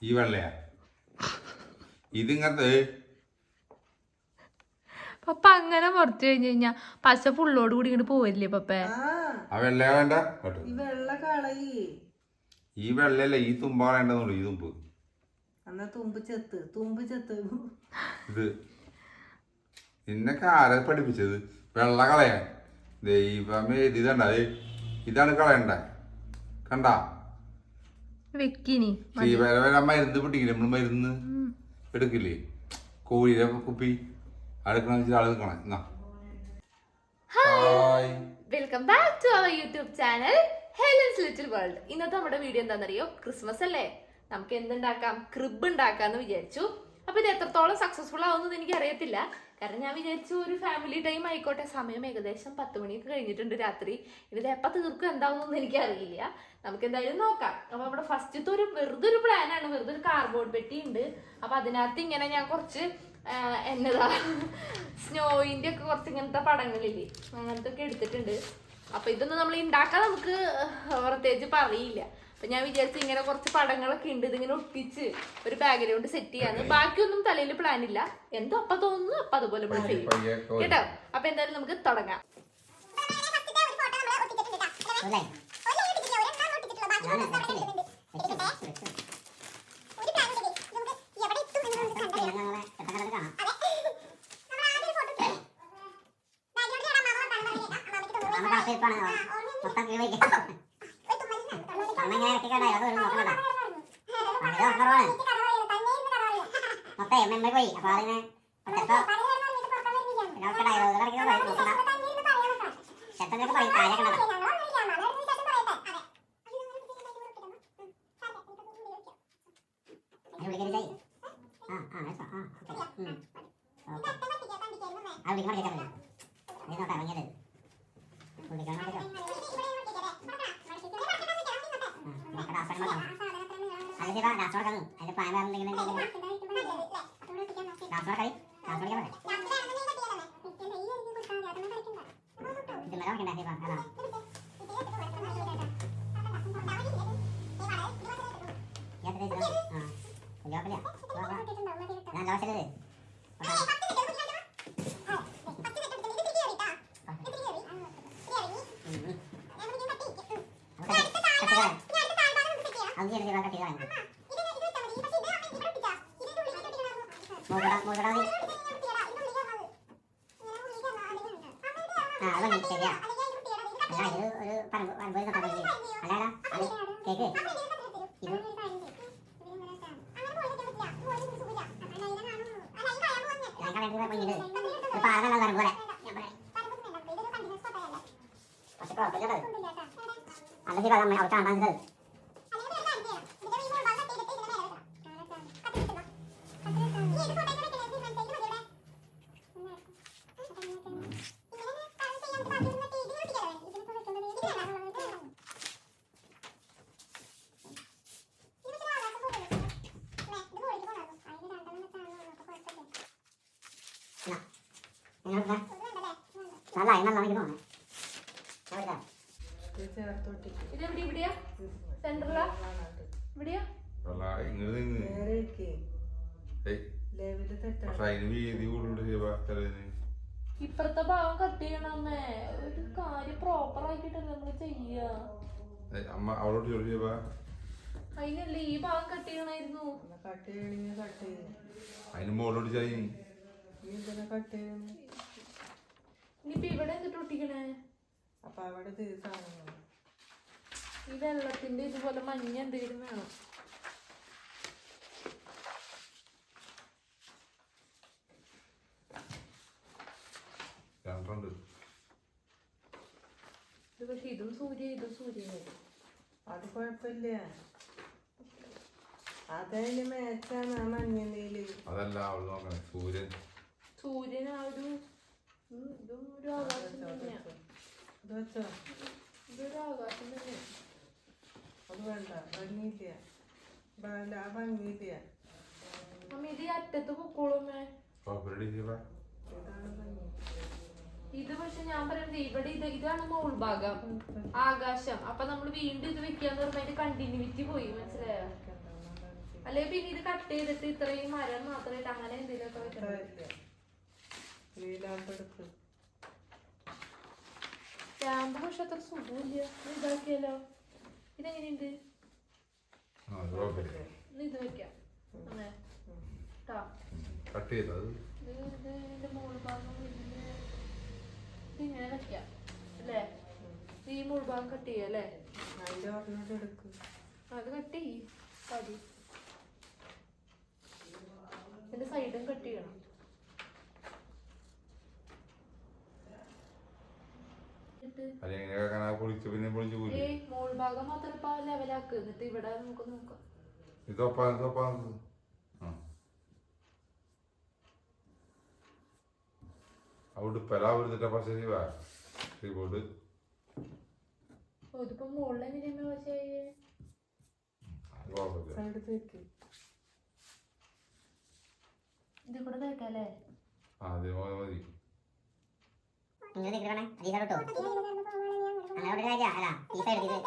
ഈ വെള്ളയാ ഇതിങ്ങനത്തെ പപ്പ അങ്ങനെ പുറത്തു കഴിഞ്ഞു കഴിഞ്ഞാ പശ ഫുള്ളോട് കൂടി ഇങ്ങോട്ട് പോവല്ലേ പപ്പേ? ആ വെള്ളയാ വേണ്ട ഈ വെള്ളയല്ല ഈ തുമ്പ കളയണ്ടെന്നുള്ളു. ഈ ഇത് നിന്നൊക്കെ ആരെ പഠിപ്പിച്ചത് വെള്ള കളയാൻ? ദൈവമേ ഇതണ്ട ഇതാണ് കളയണ്ടേ കണ്ടാ? വെക്കിനി മരുന്ന് പൊട്ടിക്കില്ലേ നമ്മള് മരുന്ന് എടുക്കില്ലേ കോഴിയുടെ കുപ്പി അടുക്കണ ആള് നിക്കണേ. Welcome back to our YouTube channel Helen's little world. ഇന്നത്തെ നമ്മുടെ വീഡിയോ എന്താണെന്നറിയോ? ക്രിസ്മസ് അല്ലേ, നമുക്ക് എന്തുണ്ടാക്കാം? ക്രിബ് ഉണ്ടാക്കാന്ന് വിചാരിച്ചു. അപ്പൊ ഇത് എത്രത്തോളം സക്സസ്ഫുൾ ആവുമെന്ന് എനിക്ക് അറിയത്തില്ല. കാരണം ഞാൻ വിചാരിച്ചു ഒരു ഫാമിലി ടൈം ആയിക്കോട്ടെ. സമയം ഏകദേശം 10 മണിയൊക്കെ കഴിഞ്ഞിട്ടുണ്ട് രാത്രി. ഇത് എപ്പോൾ തീർക്കും എന്താവുന്നൊന്നും എനിക്ക് അറിയില്ല. നമുക്ക് എന്തായാലും നോക്കാം. അപ്പൊ നമ്മുടെ ഫസ്റ്റത്തെ വെറുതെ ഒരു പ്ലാനാണ്. വെറുതെ ഒരു കാർഡ്ബോർഡ് പെട്ടി ഉണ്ട്. അപ്പൊ അതിനകത്ത് ഇങ്ങനെ ഞാൻ കുറച്ച് എന്നതാ സ്നോയിന്റെ ഒക്കെ കുറച്ച് ഇങ്ങനത്തെ പടങ്ങളില്ലേ അങ്ങനത്തെ ഒക്കെ എടുത്തിട്ടുണ്ട്. അപ്പൊ ഇതൊന്നും നമ്മൾ ഉണ്ടാക്കാൻ നമുക്ക് പ്രത്യേകിച്ച് പറയില്ല. അപ്പൊ ഞാൻ വിചാരിച്ചു ഇങ്ങനെ കുറച്ച് പടങ്ങളൊക്കെ ഉണ്ട്, ഇതിങ്ങനെ ഒട്ടിച്ച് ഒരു ബാക്ക്ഗ്രൗണ്ട് സെറ്റ് ചെയ്യാന്ന്. ബാക്കിയൊന്നും തലയിൽ പ്ലാൻ ഇല്ല. എന്തോ അപ്പൊ തോന്നുന്നു അപ്പൊ അതുപോലെ നമ്മൾ ചെയ്യും കേട്ടോ. അപ്പൊ എന്തായാലും നമുക്ക് തുടങ്ങാം. ഇപ്പഴത്തെ ഭാഗം കട്ട് ചെയ്യണമേ. ഒരു കാര്യം പ്രോപ്പർ ആക്കിട്ടല്ലേ നമ്മള് ചെയ്യാ. അതിനല്ലേ ഈ ഭാഗം കട്ട് ചെയ്യണായിരുന്നു. ഇനിയിപ്പൊ ഇവിടെ എന്നിട്ട് ഒട്ടിക്കണേ? ഈ വെള്ളത്തിന്റെ ഇതുപോലെ മഞ്ഞ എന്തെങ്കിലും വേണം. പക്ഷെ ഇതും സൂര്യ അത് കുഴപ്പമില്ല. അതായാലും മേച്ചാണ് ആ മഞ്ഞയില്. സൂര്യൻ ആ ഒരു ഇതും ഒരു ആകാശം തന്നെയാണ്. ഇതൊരു ആകാശം തന്നെയാണ്. അത് വേണ്ട, ഭംഗിയില്ല. ആ ഭംഗിയില്ല. അമ്മ ഇത് അറ്റത്ത് പൊക്കോളുമേ. ഇതാണ് ഭംഗി. ഇത് പക്ഷെ ഞാൻ പറയുന്നത് ഇവിടെ ഇതാണ് മോൾ ഭാഗം ആകാശം. അപ്പൊ നമ്മൾ വീണ്ടും ഇത് വെക്കാന്ന് പറയുമ്പോ അതിന്റെ കണ്ടിന്യൂറ്റി പോയി. മനസ്സിലായോ? അല്ലെങ്കിൽ പിന്നെ ഇത് കട്ട് ചെയ്തിട്ട് ഇത്രയും മരം മാത്രമായിട്ട് അങ്ങനെ എന്തെങ്കിലുമൊക്കെ വെക്കണം. വീലാമ്പെടുക്ക് സ്റ്റാമ്പ് പക്ഷെ അത്ര സുഖമില്ല. ഇതാക്കിയാലോ? ഇതെങ്ങനെയുണ്ട്? ഇത് വെക്കാം അമ്മേ ട്ടാ. കട്ട് ചെയ്തത് ഇതിന്റെ മുകൾ ഭാഗം ഇതിങ്ങനെ വെക്കാം അല്ലേ? ഈ മുകൾ ഭാഗം കട്ട് ചെയ്യാം അല്ലേ? അതിന്റെ ഓർമ്മ എടുക്ക്. അത് കട്ട് ചെയ്യ് മതി. ഇതിന്റെ സൈഡും കട്ട് ചെയ്യണം. പൊളിച്ച് പിന്നെ പൊളിച്ച് പോയി മോൾ ഭാഗം മാത്രം ഇപ്പൊ ലെവലാക്ക്. എന്നിട്ട് ഇവിടെ നമുക്ക് നോക്കാം. ഇതൊപ്പാ അവിടെ പെലാവിടുത്തിട്ട പക്ഷേ കീബോർഡ് ഇതിപ്പോ മുകളിൽ എങ്ങനെയാ പക്ഷേ ഇത് കൂടെ തേക്കല്ലേ? മതി ഇങ്ങനെ നിൽക്കണേ അതീസോട്ടോ അങ്ങോട്ട് കാര്യ അല്ല ഈ സൈഡ് ഇത്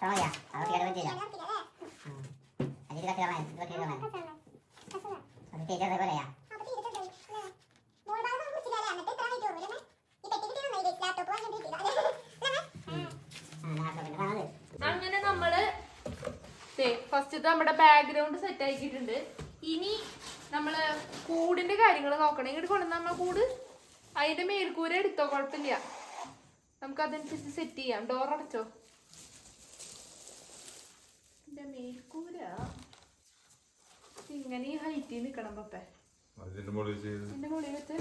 സമയാ അവർക്ക് ഇടവച്ചില്ല അതിൽ കട്ടിയാ അത് ടീച്ചർ പോലെയാ അങ്ങനെ നമ്മള് ഫസ്റ്റ് നമ്മുടെ ബാക്ക്ഗ്രൗണ്ട് സെറ്റ് ആക്കിയിട്ടുണ്ട്. ഇനി നമ്മള് കൂടിന്റെ കാര്യങ്ങൾ നോക്കണം. ഇങ്ങോട്ട് കൊണ്ടുവന്ന നമ്മ കൂട് അതിന്റെ മേൽക്കൂര എടുത്തോ, കുഴപ്പമില്ല. നമുക്ക് അതനുസരിച്ച് സെറ്റ് ചെയ്യാം. ഡോർ അടച്ചോ. മേൽക്കൂര ഇങ്ങനെ ഈ ഹൈറ്റിൽ നിക്കണം പപ്പേ. ഇതിന്റെ മുകളിൽ വെച്ച്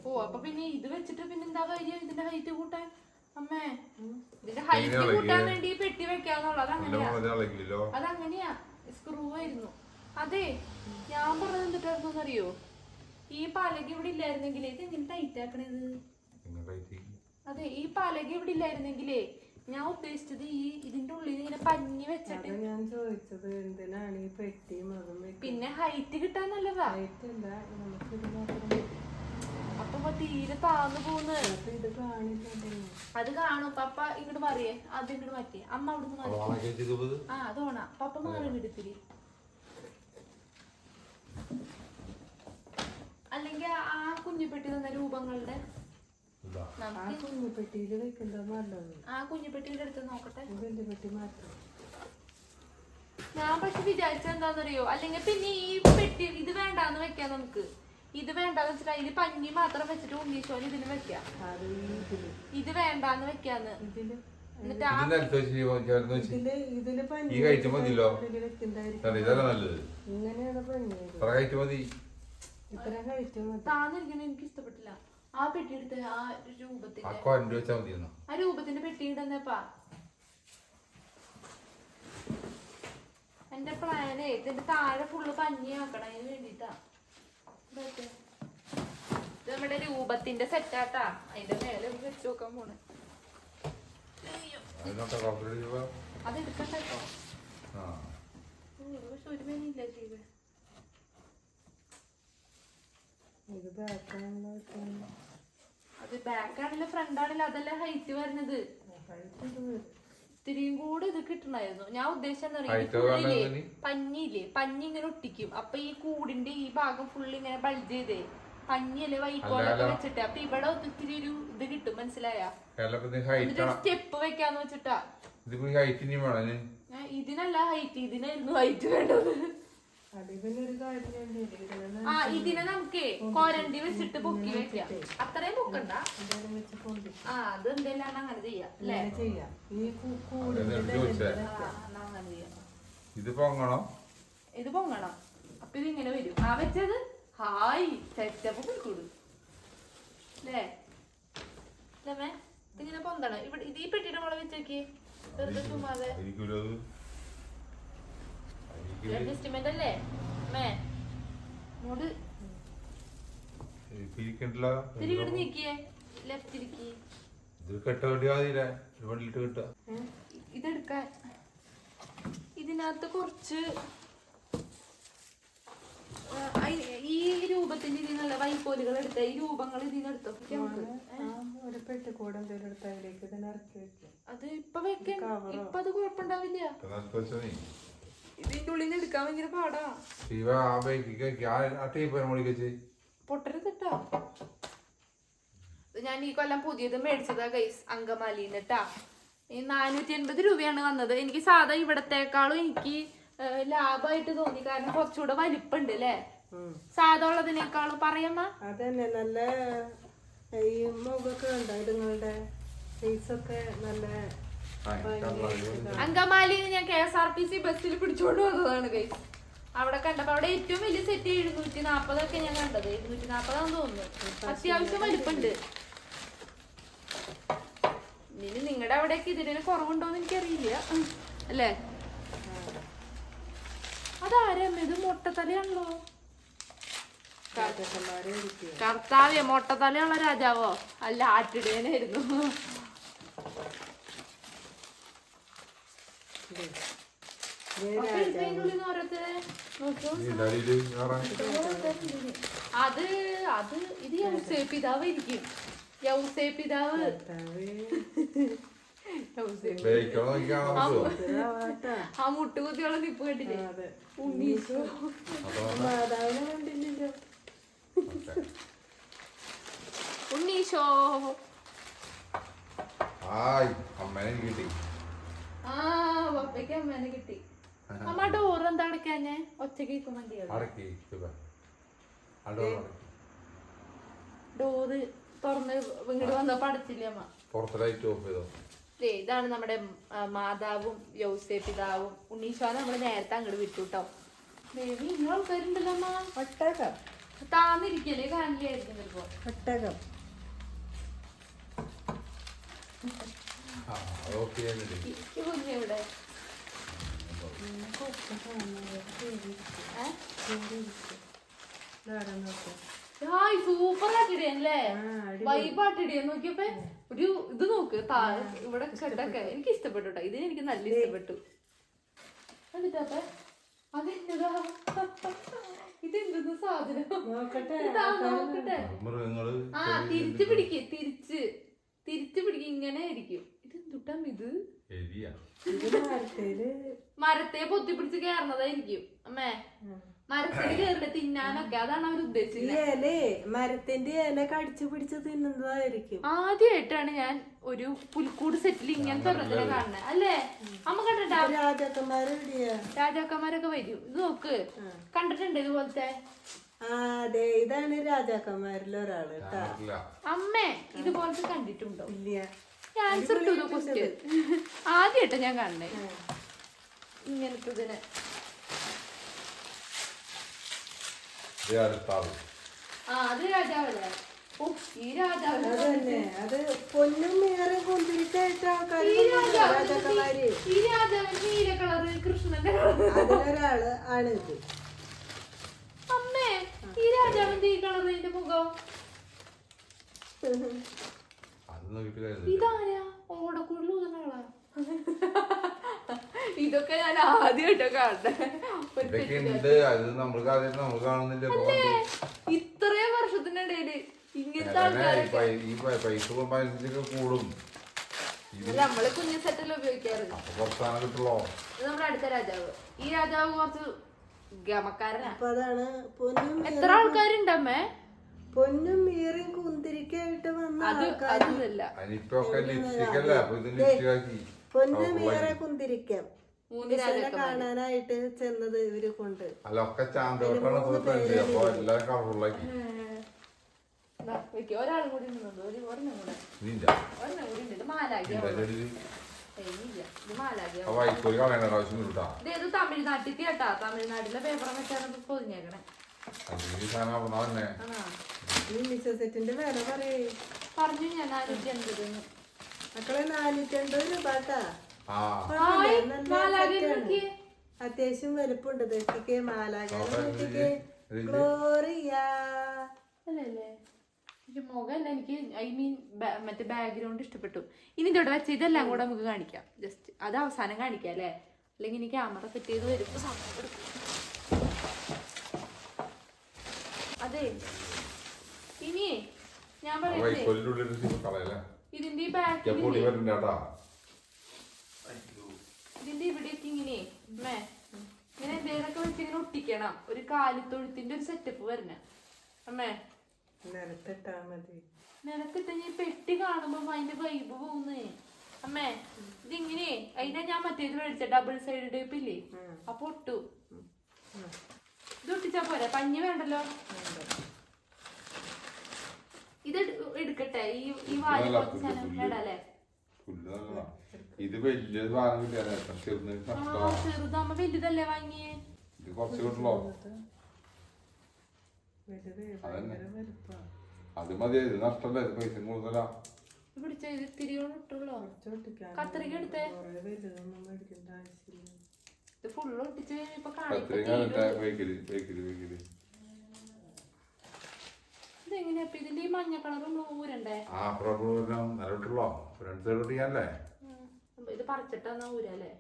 ഓ അപ്പൊ പിന്നെ ഇത് വെച്ചിട്ട് പിന്നെ എന്താ കാര്യം ഇതിന്റെ ഹൈറ്റ് കൂട്ടാൻ? അമ്മേ ഇതിന്റെ ഹൈറ്റ് കൂട്ടാൻ വേണ്ടി പെട്ടി വെക്കാന്നുള്ളത് അതങ്ങനെയാ. സ്ക്രൂ ആയിരുന്നു. അതെ ഞാൻ പറഞ്ഞത് എന്തിട്ടായിരുന്നു അറിയോ? ഈ പലക ഇവിടെ ഇല്ലായിരുന്നെങ്കിലേ ഇത് എങ്ങനെ ടൈറ്റ് ആക്കണത്? അതെ ഈ പലക ഇവിടെ ഇല്ലായിരുന്നെങ്കിലേ ഞാൻ ഉദ്ദേശിച്ചത് ഈ ഇതിന്റെ ഉള്ളിൽ ഇങ്ങനെ പഞ്ഞി വെച്ചിട്ട് ഞാൻ ചോദിച്ചത് എന്തിനാണ് ഈ പെട്ടിയും അതും പിന്നെ ഹൈറ്റ് കിട്ടാൻ നല്ലതാ. ആയിട്ടില്ല നമുക്ക് അപ്പൊ തീരെ താന്നു പോന്ന്. ഇത് കാണിക്കണ്ടല്ലോ. അത് കാണും പപ്പ. ഇങ്ങോട്ട് മാറിയേ, അത് ഇങ്ങോട്ട് മാറ്റിയേ. അമ്മ അവിടുന്ന് മാറി. ആ അത് ഓണാ. പപ്പ മാറി ഇടത്തിരി. അല്ലെങ്കിൽ ആ കുഞ്ഞിപ്പെട്ടി തന്ന രൂപങ്ങളുടെ കുഞ്ഞിപ്പെട്ടിയിൽ വെക്കുന്നത് നല്ലത്. ആ കുഞ്ഞിപ്പെട്ടിയുടെ അടുത്ത് നോക്കട്ടെ. വലിയ പെട്ടി മാറ്റാം. ഞാൻ പക്ഷെ വിചാരിച്ചത് എന്താന്നറിയോ? അല്ലെങ്കിൽ പിന്നെ ഈ പെട്ടി ഇത് വേണ്ടാന്ന് വെക്കാം. നമുക്ക് ഇത് വേണ്ടാന്ന് വെച്ചിട്ട് അതില് പഞ്ഞി മാത്രം വെച്ചിട്ട് ഉണ്ണീശോന് ഇതിന് വെക്കാം. ഇത് വേണ്ടാന്ന് വെക്കാന്ന്. എന്നിട്ട് താന്നിരിക്കണ എനിക്ക് ഇഷ്ടപ്പെട്ടില്ല. ആ പെട്ടി എടുത്ത് ആ രൂപത്തിന്റെ പെട്ടി ഇടുന്നപ്പാ. എന്റെ പ്ലാനേ ഇതിന്റെ താഴെ ഫുള്ള് പഞ്ഞി ആക്കണം. അതിന് വേണ്ടിട്ടാ. ഇത് നമ്മുടെ രൂപത്തിന്റെ സെറ്റാട്ടാ. അതിന്റെ മേലെ വെച്ച് നോക്കാൻ പോണേ. അതെടുക്കട്ടോ. പക്ഷെ ഒരു മേനില്ല ചെയ്ത്. അത് ബാക്ക് ആണെങ്കിലും ഫ്രണ്ട് ആണെങ്കിലും അതല്ല ഹൈറ്റ് വരുന്നത്. ഇത്തിരിയും കൂടെ ഇത് കിട്ടണായിരുന്നു. ഞാൻ ഉദ്ദേശിച്ചെന്നറിയാം പഞ്ഞിയില്ലേ, പഞ്ഞി ഇങ്ങനെ ഒട്ടിക്കും. അപ്പൊ ഈ കൂടിന്റെ ഈ ഭാഗം ഫുള്ള് ഇങ്ങനെ ബൾജ് ചെയ്തേ പഞ്ഞിയല്ലേ വൈക്കോലൊക്കെ വെച്ചിട്ട്. അപ്പൊ ഇവിടെ ഒത്തിരി ഒരു ഇത് കിട്ടും. മനസ്സിലായ? സ്റ്റെപ്പ് വെക്കാന്ന് വെച്ചിട്ടാ. ഇതിനല്ല ഹൈറ്റ്, ഇതിനായിരുന്നു ഹൈറ്റ് വേണ്ടത്. ആ ഇതിനെ നമുക്ക് കൊരണ്ടി വെച്ചിട്ട് പൊക്കി വെക്കാം. അത്രയും പൊക്കണ്ട. ആ അത് എന്തെല്ലാം അങ്ങനെ ചെയ്യാം അല്ലേ? ഇത് പൊങ്ങണം. ഇത് പൊങ്ങണം. അപ്പൊ ഇതിങ്ങനെ വരും. ആ വെച്ചത് ഹായ് സെറ്റപ്പ് കൊടുക്കൂടു അല്ലേ? ഇതിങ്ങനെ പൊന്തണം. ഇവിടെ ഇത് ഈ പെട്ടിയുടെ മുള വെച്ചേക്ക്. വെറുതെ ചുമ്മാതെ അഡ്ജസ്റ്റ്മെന്റ് അല്ലേ മേ? ഇങ്ങോട്ട് തിരികെ നീക്കിയേ. ലെഫ്റ്റ് ഇരിക്കി. ഇതെടുക്കാൻ ഇതിനകത്ത് കുറച്ച് ഈ രൂപത്തിന്റെ ഇതിൽ നിന്നുള്ള വൈക്കോലുകൾ എടുത്ത ഈ രൂപങ്ങൾ ഇതിന് എടുത്തോ ഒരു പെട്ടിക്കൂടെ എന്തെങ്കിലും എടുത്ത് അതിലേക്ക് ഇതിനെ ഇറക്കി വെക്കും. അത് ഇപ്പൊ വെക്കാൻ ഇപ്പൊ അത് കുഴപ്പമുണ്ടാവില്ല. ഇതിന്റെ ഉള്ളിൽ നിന്ന് എടുക്കാൻ ഭയങ്കര പാടാ. പൊട്ടരുതട്ടാ. ഞാൻ ഈ കൊല്ലം പുതിയത് മേടിച്ചതാ ഗൈസ്, അങ്കമാലിന്നിട്ടാ. ഈ 480 രൂപയാണ് വന്നത്. എനിക്ക് സാധാ ഇവിടത്തെക്കാളും എനിക്ക് ലാഭമായിട്ട് തോന്നി, കാരണം കുറച്ചുകൂടെ വലിപ്പുണ്ട് അല്ലേ സാധാ ഉള്ളതിനേക്കാളും. പറയമ്മ അതന്നെ നല്ല ഈ മുഖമൊക്കെ ഉണ്ടോ ഇതുങ്ങളുടെ ഫേസൊക്കെ നല്ല അങ്കമാലി ഞാൻ KSRTC ബസ്സിൽ പിടിച്ചോണ്ട് വന്നതാണ് ഗൈസ്. അവിടെ കണ്ടപ്പോ അവിടെ ഏറ്റവും വലിയ സെറ്റ് 740 ഞാൻ കണ്ടത്. 740 തോന്നുന്നു. അത്യാവശ്യം വലിപ്പുണ്ട്. ഇനി നിങ്ങളുടെ അവിടേക്ക് ഇതിന് കുറവുണ്ടോന്ന് എനിക്കറിയില്ല അല്ലേ. അതാരമ്മ ഇത്? മൊട്ടത്തലയാണല്ലോ. കർത്താവേ, മൊട്ടത്തലയുള്ള രാജാവോ? അല്ല, ആട്ടിടേനായിരുന്നു. അത് അത് ഇത് യൗസേ പിതാവായിരിക്കും. യൗസേ പിതാവ്. ആ മുട്ടുകുത്തിയുള്ള നിപ്പ് കണ്ടില്ലേ? ഉണ്ണീശോ. മാതാവിനെ കണ്ടില്ലല്ലോ. ഉണ്ണീശോ. ആ പപ്പയ്ക്ക് അമ്മേനെ കിട്ടി. അമ്മ ഡോർ എന്താ അടയ്ക്കാഞ്ഞേ? ഒറ്റക്ക് ഡോറ് തുറന്ന് ഇങ്ങോട്ട് വന്നപ്പോ അടച്ചില്ലേ അമ്മ? ഇതാണ് നമ്മുടെ മാതാവും യൗസേ പിതാവും. ഉണ്ണീശോനെ നമ്മള് നേരത്തെ അങ്ങോട്ട് വിട്ടു കേട്ടോ. ദേവി ഇങ്ങനെ ആൾക്കാരുണ്ടല്ലോ അമ്മ. ഒട്ടകം താന്നിരിക്കല്ലേ, കാണില്ലായിരിക്കും ചിലപ്പോ. ഒട്ടകം കുഞ്ഞെവിടെ? സൂപ്പർ ആട്ടിടിയല്ലേ, വൈബാട്ടിടിയ. നോക്കിയപ്പോ ഒരു ഇത് നോക്ക്, ഇവിടെ ഷെഡൊക്കെ എനിക്ക് ഇഷ്ടപ്പെട്ടു കേട്ടോ. ഇതിന് എനിക്ക് നല്ല ഇഷ്ടപ്പെട്ടു. എന്നിട്ടപ്പ അതെന്നതാ? ഇതെന്തെന്ന് സാധനം? നോക്കട്ടെ. ആ തിരിച്ചു പിടിക്ക്, തിരിച്ചു പിടിക്ക്. ഇങ്ങനെ ആയിരിക്കും. ഇതെന്തുട്ടാ ഇത്? മരത്തെ പൊത്തി പിടിച്ച് കേറണതായിരിക്കും അമ്മേ. മരത്തിൽ കേറിട്ട് തിന്നാനൊക്കെ, അതാണ് അവർ ഉദ്ദേശിച്ചത്. മരത്തിന്റെ ഇല കടിച്ചു പിടിച്ച് തിന്നുന്നതായിരിക്കും. ആദ്യമായിട്ടാണ് ഞാൻ ഒരു പുൽക്കൂട് സെറ്റിൽ ഇങ്ങനത്തെ ഒരെണ്ണത്തിനെ കാണുന്നത് അല്ലേ അമ്മ? കണ്ടിട്ടാ രാജാക്കന്മാരൊക്കെ വരും. ഇത് നോക്ക്, കണ്ടിട്ടുണ്ട് ഇതുപോലത്തെ? അതെ, ഇതാണ് രാജാക്കന്മാരിൽ ഒരാള്. അമ്മേ ഇതുപോലത്തെ കണ്ടിട്ടുണ്ടോ? ഇല്ല. Answer to the question. ആദ്യമായിട്ടാ ഞാൻ കാണണേ ഇങ്ങനത്തെ ഇതിനെ. അത് രാജാവല്ലേ? ഈ രാജാവ് അത് പൊന്നും ഏറെ കൊണ്ടിരിക്കായിട്ട് ആൾക്കാർ. ഈ രാജാവിന് നീല കളറ്, കൃഷ്ണന്റെ അതിലൊരാള് ആണ് ഇത്. അമ്മേ ഈ രാജാവിന്റെ ഈ കളറിന്റെ മുഖം ഇതാരാ? ഓടക്കുള്ളിലാളാ. ഇതൊക്കെ ഞാൻ ആദ്യമായിട്ടോ കാണട്ടെ. ഇത്രയും വർഷത്തിനിടയില് ഇങ്ങനത്തെ ആൾക്കാരൊക്കെ നമ്മള് കുഞ്ഞു സെറ്റല്ല ഉപയോഗിക്കാറ്. നമ്മുടെ അടുത്ത രാജാവ്. ഈ രാജാവ് കുറച്ച് ഗമക്കാരനാ. എത്ര ആൾക്കാരുണ്ടമ്മേ? പൊന്നും മീറും കുന്തിരിക്കായിട്ട് വന്ന അതല്ല. പൊന്നും മീറെ കുന്തിരിക്കാം കാണാനായിട്ട് ചെന്നത് ഇവര് കൊണ്ട്. ഒരാളും കൂടി ഒരെണ്ണം കൂടെ ഇത് മാലാകിയ. ഇത് തമിഴ്നാട്ടിൽ കേട്ടാ. തമിഴ്നാട്ടിലെ പേപ്പർ വെച്ചാണ് പൊതിഞ്ഞേക്കണേ. സെറ്റിന്റെ വില പറഞ്ഞു ഞാൻ 480. മക്കളെ 450 രൂപ. അത്യാവശ്യം വലുപ്പുണ്ട്. തെറ്റിക്ക് മാലാകെ ഗ്ലോറിയ അല്ലല്ലേ? മുഖമല്ല, എനിക്ക് ഐ മീൻ മറ്റേ ബാക്ക്ഗ്രൗണ്ട് ഇഷ്ടപ്പെട്ടു. ഇനി ഇതോടെ വെച്ച് ഇതെല്ലാം കൂടെ നമുക്ക് കാണിക്കാം. ജസ്റ്റ് അത് അവസാനം കാണിക്കാം അല്ലേ? അല്ലെങ്കിൽ ഇനി ക്യാമറ സെറ്റ് ചെയ്ത് വരുമ്പോ സമയം എടുക്കും. അതെ ഇനിയേ ഞാൻ പറയുന്നത് ഇതിന്റെ ഈ ബാക്കിൽ ഇതിന്റെ ഇവിടെയൊക്കെ ഇങ്ങനെ ഇങ്ങനെ എന്തെങ്കിലുമൊക്കെ വെച്ച് ഇങ്ങനെ ഒട്ടിക്കണം. ഒരു കാലിത്തൊഴുത്തിന്റെ ഒരു സെറ്റപ്പ് വരണം അമ്മേ. നിലത്തിട്ടാ മതി. നിലത്തിട്ട് ഞാൻ പെട്ടി കാണുമ്പോ അതിന്റെ വൈബ് പോകുന്നേ അമ്മേ. ഇതിങ്ങനെ അതിനാ ഞാൻ മറ്റേത് മേടിച്ച ഡബിൾ സൈഡ് ടൈപ്പ് ഇല്ലേ, അപ്പൊ ഒട്ടു. ഇത് ഒട്ടിച്ചാ പോരെ, പഞ്ഞി വേണ്ടല്ലോ. ഇത് എടുക്കട്ടെ, ഈ വാരി കുറച്ച് സാധനം വേണ്ടല്ലേ. ഇത് വലിയ സാധനം കിട്ടിയാ ചെറുതാകുമ്പോ വലുതല്ലേ വാങ്ങിയേ. ഇത് കുറച്ച് കിട്ടുള്ളൂ. അത് മതി, ഇത് നഷ്ടല്ലേ, ഇത് പൈസ കൂടുതലാ. പിടിച്ച ഇത് തിരിയോണ്ട് ഇട്ടുള്ളോ. കത്രിക എടുത്തേ. ഇത് ഫുള്ള് ഒട്ടിച്ച് കഴിഞ്ഞപ്പോ ഇതെങ്ങനെയാ ഇതിന്റെ ഈ മഞ്ഞ കളർ നമ്മൾ ഊരണ്ടേ? ഇത് പറിച്ചിട്ടാ ഊരല്ലേ?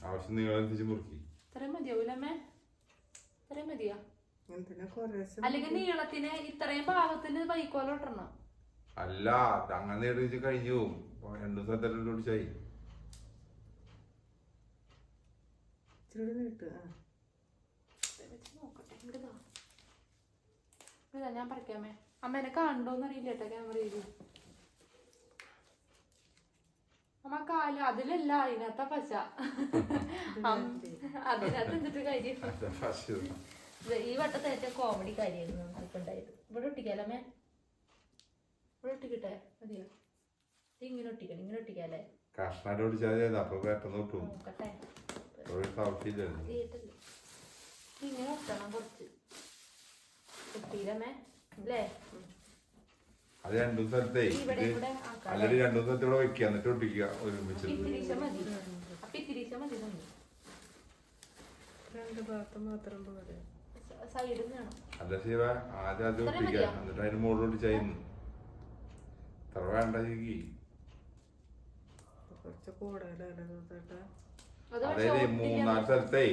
ആവശ്യം നിങ്ങൾ മുറുക്കി ഇത്രയും മതിയാവൂലമ്മേ? ഇത്രയും മതിയാ? അല്ലെങ്കിൽ നീളത്തിന് ഇത്രയും ഭാഗത്തിന് വൈക്കോല ഇട്ടണം. അല്ല, അങ്ങനെ ഇടിച്ച് കഴിഞ്ഞു. 2 ദിവസത്തെ ഒടിച്ചായി. ഞാൻ പറിക്കാമേ. അമ്മ എന്നെ കാണണ്ടോന്ന് അറിയില്ല കേട്ടോ ക്യാമറയില്. അമ്മ കാല് അതിലല്ല, അതിനകത്ത പശ. അതിനകത്ത് എന്നിട്ട് കാര്യം ഈ വട്ടത്തെ ഏറ്റവും കോമഡി കാര്യമായിരുന്നു നമുക്ക് ഉണ്ടായത്. ഇവിടെ ഒട്ടിക്കാലമ്മേ? ഇവിടെ ഒട്ടിക്കട്ടെ? മതിയോ? ഇങ്ങനെ ഒട്ടിക്കണം, ഇങ്ങനെ ഒട്ടിക്കാല്ലേ? കഷ്ണായിട്ട് ഒടിച്ചാൽ അപ്പൊ പെട്ടെന്ന് കിട്ടും. നോക്കട്ടെ, ഇങ്ങനെ ഒട്ടണം കുറച്ച്. ഒട്ടിയില്ലമ്മേ അല്ലേ? അത് 2 സ്ഥലത്തേ അല്ലെങ്കിൽ 2 സ്ഥലത്തൂടെ വെക്കുക, എന്നിട്ട് ഒട്ടിക്കുക ഒരുമിച്ച്. ഇത്തിരീശ മതി. അപ്പൊ ഇത്തിരീശ മതി. സൈഡിൽ വേണം. അല്ല ശിവ, ആദ്യം അത് ഒട്ടിക്കുക, എന്നിട്ട് അതിന് മുകളിൽ ഒട്ടിച്ചായിരുന്നു. ഇത്ര വേണ്ട ചേച്ചി. അതായത് 3-4 സ്ഥലത്തേ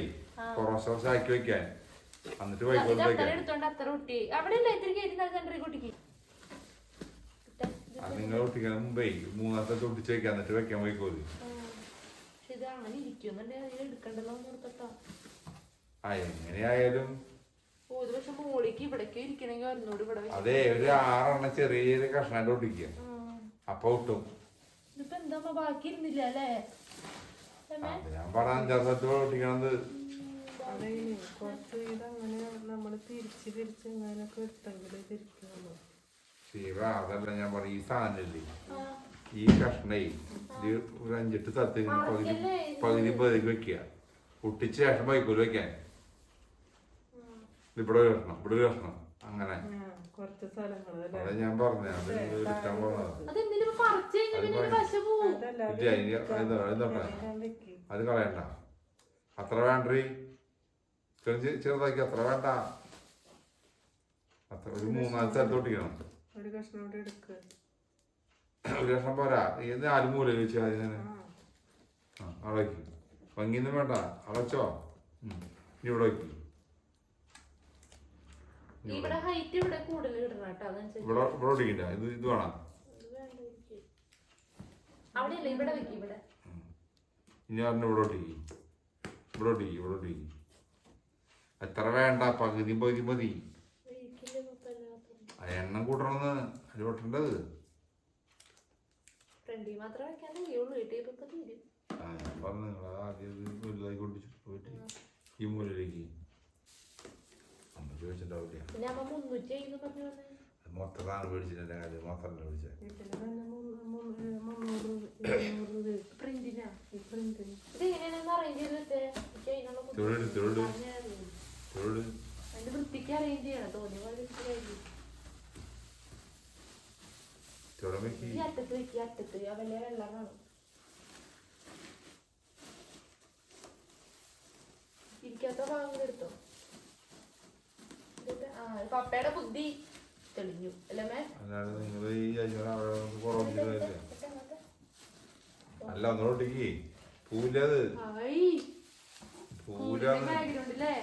കുറച്ച് ആക്കി വെക്കാൻ, എന്നിട്ട് വൈകോട്ട് വെക്കാൻ. അത് നിങ്ങൾ ഒട്ടിക്കാൻ മുമ്പേ 3 സ്ഥലത്ത് ഒട്ടിച്ച് വെക്കാൻ, എന്നിട്ട് വെക്കാൻ വൈകോല്. എങ്ങനെയായാലും അതെ, ഒരു 6 എണ്ണം ചെറിയൊരു കഷ്ണായിട്ട് ഒട്ടിക്കുക, അപ്പൊ ഒട്ടും. ഞാൻ പറഞ്ഞ 5-6 സ്ഥലത്ത് ഒട്ടിക്കണത്. ശിവ, അതല്ല ഞാൻ പറഞ്ഞ ഈ സാധനല്ലേ, ഈ കഷ്ണേ ഇത് ഒരു 5-8 സ്ഥലത്ത് പകുതി വെക്കുക, ഒട്ടിച്ച ശേഷം വൈക്കോല് വെക്കാൻ. ഇവിടെ ഒരു കഷ്ണം, ഇവിടെ ഒരു കഷ്ണം, അങ്ങനെ. അതെ ഞാൻ പറഞ്ഞ അത് എടുക്കാൻ പോണത്. അത് കളയണ്ട, അത്ര വേണ്ടേ, ചെറുതാക്കി, അത്ര വേണ്ട. അത്ര ഒരു 3-4 സ്ഥലത്ത് ഒട്ടിക്കണം. ഒരു കഷ്ണം പോരാ, ഈ 4 മൂല വെച്ച് അതിനെ അവിടെ വയ്ക്കും. ഭംഗിയൊന്നും വേണ്ട, അടച്ചോ. ഇനി ഇവിടെ വയ്ക്കും. ഇവിടെ ഒട്ടിക്കില്ല, ഇത് വേണം. ഇനി പറഞ്ഞ ഇവിടെ ഒട്ടിക്കി, ഇവിടെ ഒട്ടിക്കി, ഇവിടെ ഒട്ടിക്കി. എത്ര വേണ്ട, പകുതി മതി. എണ്ണം കൂട്ടണമെന്ന് അത് ഒട്ടേണ്ടത്. ഞാൻ പറഞ്ഞു നിങ്ങൾ ആദ്യം വലുതായി കൊണ്ടിട്ട് പോയിട്ട് ഈ മൂലയിലേക്ക് ചോദിച്ചിട്ടുണ്ടാവില്ല. മൊത്തമാണ് മേടിച്ചിട്ട് കാര്യം, മൊത്തം മേടിച്ചത്. വൃത്തിക്ക് അറേഞ്ച് ചെയ്യണം, തോന്നിയ പോലെ അറ്റത്ത് വെക്കി, അറ്റത്ത് വലിയ വെള്ളം കാണും. ഇരിക്കാത്ത ഭാഗങ്ങൾ എടുത്തോ. പപ്പയുടെ ബുദ്ധി തെളിഞ്ഞു അല്ലേ? അല്ല ഒന്നോട്ടിക്ക് പൂലത് ആയി പൂലാന്ന് ബാക്ക്ഗ്രൗണ്ട് അല്ലേ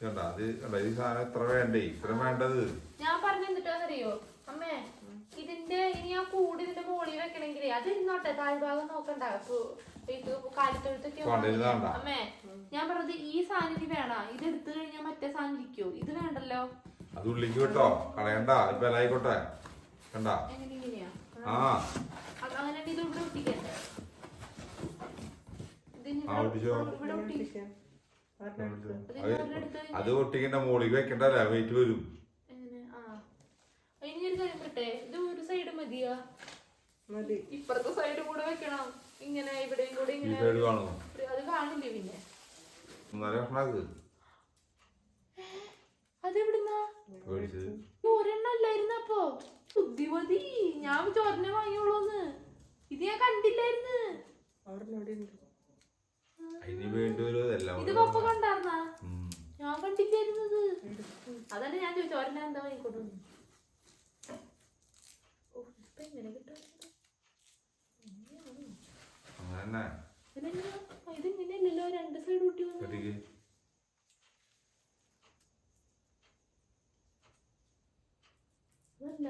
കണ്ടാ അത് കണ്ടാ ഈ സാധനം എത്ര വേണ്ടേ ഇത്ര വേണ്ടത്. ഞാൻ പറഞ്ഞു എന്നിട്ടാന്നറിയോ അമ്മേ ഇതിന്റെ ഇനി ആ കൂടി ഇതിന്റെ മോളിൽ വെക്കണെങ്കിലേ അത് ഇരുന്നോട്ടെ താഴ്ഭാഗം നോക്കണ്ട ഇത് കാലിത്തൊഴുത്തൊക്കെ കൊണ്ടിരുന്നാണ്ട. അമ്മേ ഞാൻ പറഞ്ഞത് ഈ സാധനം ഇനി വേണ ഇത് എടുത്തു കഴിഞ്ഞാൽ മറ്റേ സാധനം ഇരിക്കോ ഇത് വേണ്ടല്ലോ അത് ഉള്ളിക്ക് വിട്ടോ കളയണ്ട ഇപ്പൊ ആയിക്കോട്ടെ കണ്ടാ. എങ്ങനെ ഇങ്ങനെയാ ആ അങ്ങനെ ഇത് ഇവിടെ ഒട്ടിക്കണ്ടേ ഇതിന് ആ ഒട്ടിച്ചോ. ഇവിടെ ഒട്ടിക്കാം അത് ഒട്ടിക്കണ്ട മോളിൽ വെക്കണ്ടല്ലേ വെയിറ്റ് വരും. ഇനി ഒരു കാര്യം പറട്ടെ ഇത് ഒരു സൈഡ് മതിയാ മതി. ഇപ്പുറത്തെ സൈഡ് കൂടെ വെക്കണം ഇങ്ങനെ ഇവിടെയും കൂടെ ഈ ഇങ്ങനെ സൈഡ് കാണുമോ? അത് കാണില്ലേ പിന്നെ നല്ല കഷ്ണാക്ക് അതെവിടുന്നാ മേടിച്ചത്. ഒരെണ്ണല്ലായിരുന്നു അപ്പൊ ബുദ്ധിമതി ഞാൻ ചോരനെ വാങ്ങിയോളൂന്ന് ഇത് ഞാൻ കണ്ടില്ലായിരുന്നു അതിന് വേണ്ടി വരും എല്ലാം. ഇത് പപ്പ കണ്ടാർന്നാ ഞാൻ കണ്ടില്ലായിരുന്നത് അതന്നെ ഞാൻ ചോദിച്ചു ചോരന എന്താ വാങ്ങിക്കൊണ്ടു എങ്ങനെ കിട്ടാ അങ്ങനെ ഇതിങ്ങനെയല്ലല്ലോ രണ്ട് സൈഡ് കൂട്ടി വന്നു കെട്ടിക്ക്.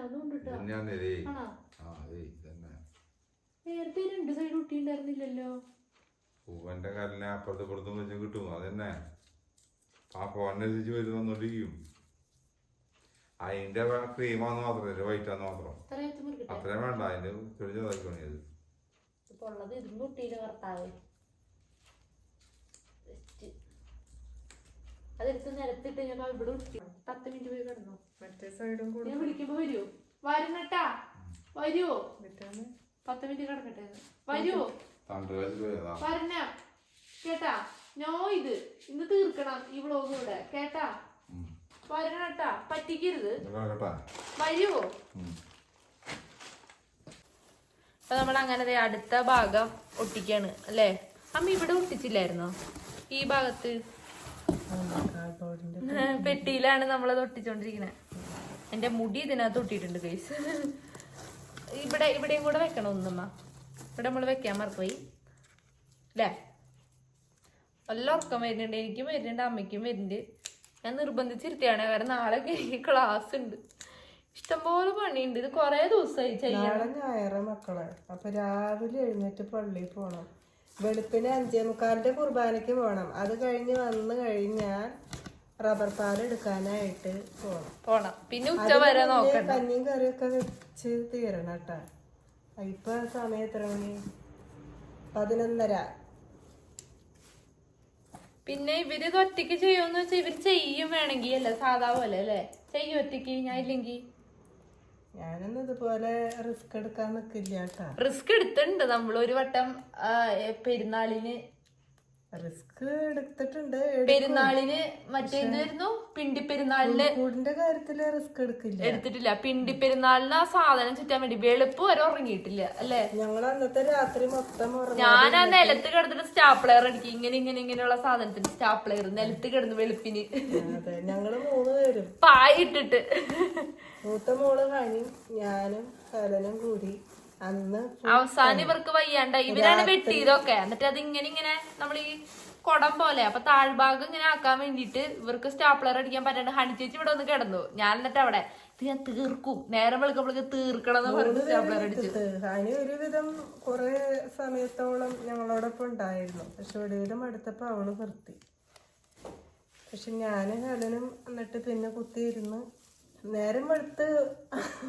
അതുകൊണ്ടിട്ടാ ഇതന്നെയാന്നേ. ആണോ ആ അതെ തന്നെ. നേരത്തെ രണ്ട് സൈഡ് കൂട്ടിണ്ടായിരുന്നില്ലല്ലോ പൂവന്റെ കല്ലിനെ അപ്പുറത്ത് ഇപ്പുറത്തും വെച്ച് കിട്ടും. അതന്നെ ആ ഫോണിനനുസരിച്ച് വരും വന്നോണ്ടിരിക്കും. അതിന്റെ ക്രീമാന്ന് മാത്രമല്ല വൈറ്റാന്ന് മാത്രം അത്രയും വേണ്ട. അതിന്റെ ചെറിയതായിക്കോണിയത് ഉള്ളത് ഇതും കുട്ടിയില് ഭർത്താവ് അതെടുത്ത് നിരത്തിട്ട് ഞാൻ ഇവിടെ കുട്ടി 10 മിനിറ്റ് പോയി കിടന്നു. മറ്റേ സൈഡും കൂടെ ഞാൻ വിളിക്കുമ്പോ വരുവോ വരുന്നട്ടാ വരുവോ 10 മിനിറ്റ് കിടക്കട്ടെ വരുവോ വരണ കേട്ടാ നോ ഇത് ഇന്ന് തീർക്കണം ഈ വ്ളോഗ് ഇവിടെ കേട്ടാ വരണട്ടാ പറ്റിക്കരുത് വരുവോ. അപ്പൊ നമ്മൾ അങ്ങനെ അടുത്ത ഭാഗം ഒട്ടിക്കാണ് അല്ലേ അമ്മ ഇവിടെ ഒട്ടിച്ചില്ലായിരുന്നോ ഈ ഭാഗത്ത് പെട്ടിയിലാണ് നമ്മളത് ഒട്ടിച്ചോണ്ടിരിക്കണേ. എന്റെ മുടി ഇതിനകത്ത് ഒട്ടിയിട്ടുണ്ട് ഗൈസ്. ഇവിടെയും കൂടെ വെക്കണം ഒന്നമ്മ ഇവിടെ നമ്മള് വെക്കാൻ മറന്നുപോയി അല്ലേ. നല്ല ഉറക്കം വരുന്നുണ്ട് എനിക്കും വരുന്നുണ്ട് അമ്മയ്ക്കും വരുന്നുണ്ട്. ഞാൻ നിർബന്ധിച്ചിരുത്തിയാണ് കാരണം നാളെ എനിക്ക് ക്ലാസ് ഉണ്ട് ഇഷ്ടംപോലെ പണിയുണ്ട്. ഇത് കൊറേ ദിവസമായി നാളെ ഞായറ മക്കളെ അപ്പൊ രാവിലെ എഴുന്നേറ്റ് പള്ളിയിൽ പോണം. വെളുപ്പിന് 5:45 കുർബാനയ്ക്ക് പോണം. അത് കഴിഞ്ഞ് വന്നു കഴിഞ്ഞാൽ റബ്ബർ പാൽ എടുക്കാനായിട്ട് പോണം. പിന്നെ ഉച്ച വരെ നോക്കണം. കഞ്ഞിയും കറിയൊക്കെ വെച്ച് തീരണം കേട്ടാ. ഇപ്പൊ സമയം എത്ര മണി? 11:30. പിന്നെ ഇവര് ഇത് ഒറ്റയ്ക്ക് ചെയ്യുമെന്ന് വെച്ചാൽ ഇവര് ചെയ്യും വേണമെങ്കിൽ അല്ലേ സാധാ പോലെ അല്ലേ ചെയ്യും ഒറ്റയ്ക്ക്. ഞാൻ ഇല്ലെങ്കിൽ ഞാനൊന്നും ഇതുപോലെ റിസ്ക് എടുക്കാൻ നിക്കില്ല കേട്ടാ. റിസ്ക് എടുത്തിട്ടുണ്ട് നമ്മൾ ഒരു വട്ടം പെരുന്നാളിന്. റിസ്ക് എടുത്തിട്ടുണ്ട്. പെരുന്നാളിന് മറ്റേതായിരുന്നു പിണ്ടി പെരുന്നാളിന് ഫുഡിന്റെ കാര്യത്തില് റിസ്ക് എടുത്തിട്ടില്ല. പിണ്ടി പെരുന്നാളിന് ആ സാധനം ചുറ്റാൻ വേണ്ടി വെളുപ്പ് വരെ ഉറങ്ങിയിട്ടില്ല അല്ലേ. ഞങ്ങൾ അന്നത്തെ രാത്രി മൊത്തം ഞാൻ ആ നിലത്ത് കിടന്നിട്ട് സ്റ്റാപ്ലെയർ അടിക്കും. ഇങ്ങനെയുള്ള സാധനത്തിന് സ്റ്റാപ്ലെയർ നിലത്ത് കിടന്ന് വെളുപ്പിന്. അതെ ഞങ്ങള് 3 പേരും പായിട്ടിട്ട് മൂത്ത മോള് ഹണി ഞാനും ഹലനും കൂടി അന്ന് അവസാനം ഇവർക്ക് വയ്യാണ്ട ഇവരാണ് വെട്ടിയതൊക്കെ. എന്നിട്ട് അത് ഇങ്ങനെ നമ്മൾ ഈ കുടം പോലെ അപ്പൊ താഴ്ഭാഗം ഇങ്ങനെ ആക്കാൻ വേണ്ടിട്ട് ഇവർക്ക് സ്റ്റാപ്ലർ അടിക്കാൻ പറ്റാണ്ട് ഹണി ചേച്ചി ഇവിടെ ഒന്ന് കിടന്നു. ഞാൻ എന്നിട്ട് അവിടെ ഇത് ഞാൻ തീർക്കും നേരം വെളുക്കുമ്പോഴേക്ക് തീർക്കണം എന്ന് പറഞ്ഞ് സ്റ്റാപ്ലർ അടിച്ചു. ഹണി ഒരുവിധം കുറെ സമയത്തോളം ഞങ്ങളോടൊപ്പം ഉണ്ടായിരുന്നു. പക്ഷെ ഒടുവിലും അടുത്തപ്പോ അവള് നിർത്തി. പക്ഷെ ഞാനും ഹലനും എന്നിട്ട് പിന്നെ കുത്തിയിരുന്നു. നേരം വെളുത്ത്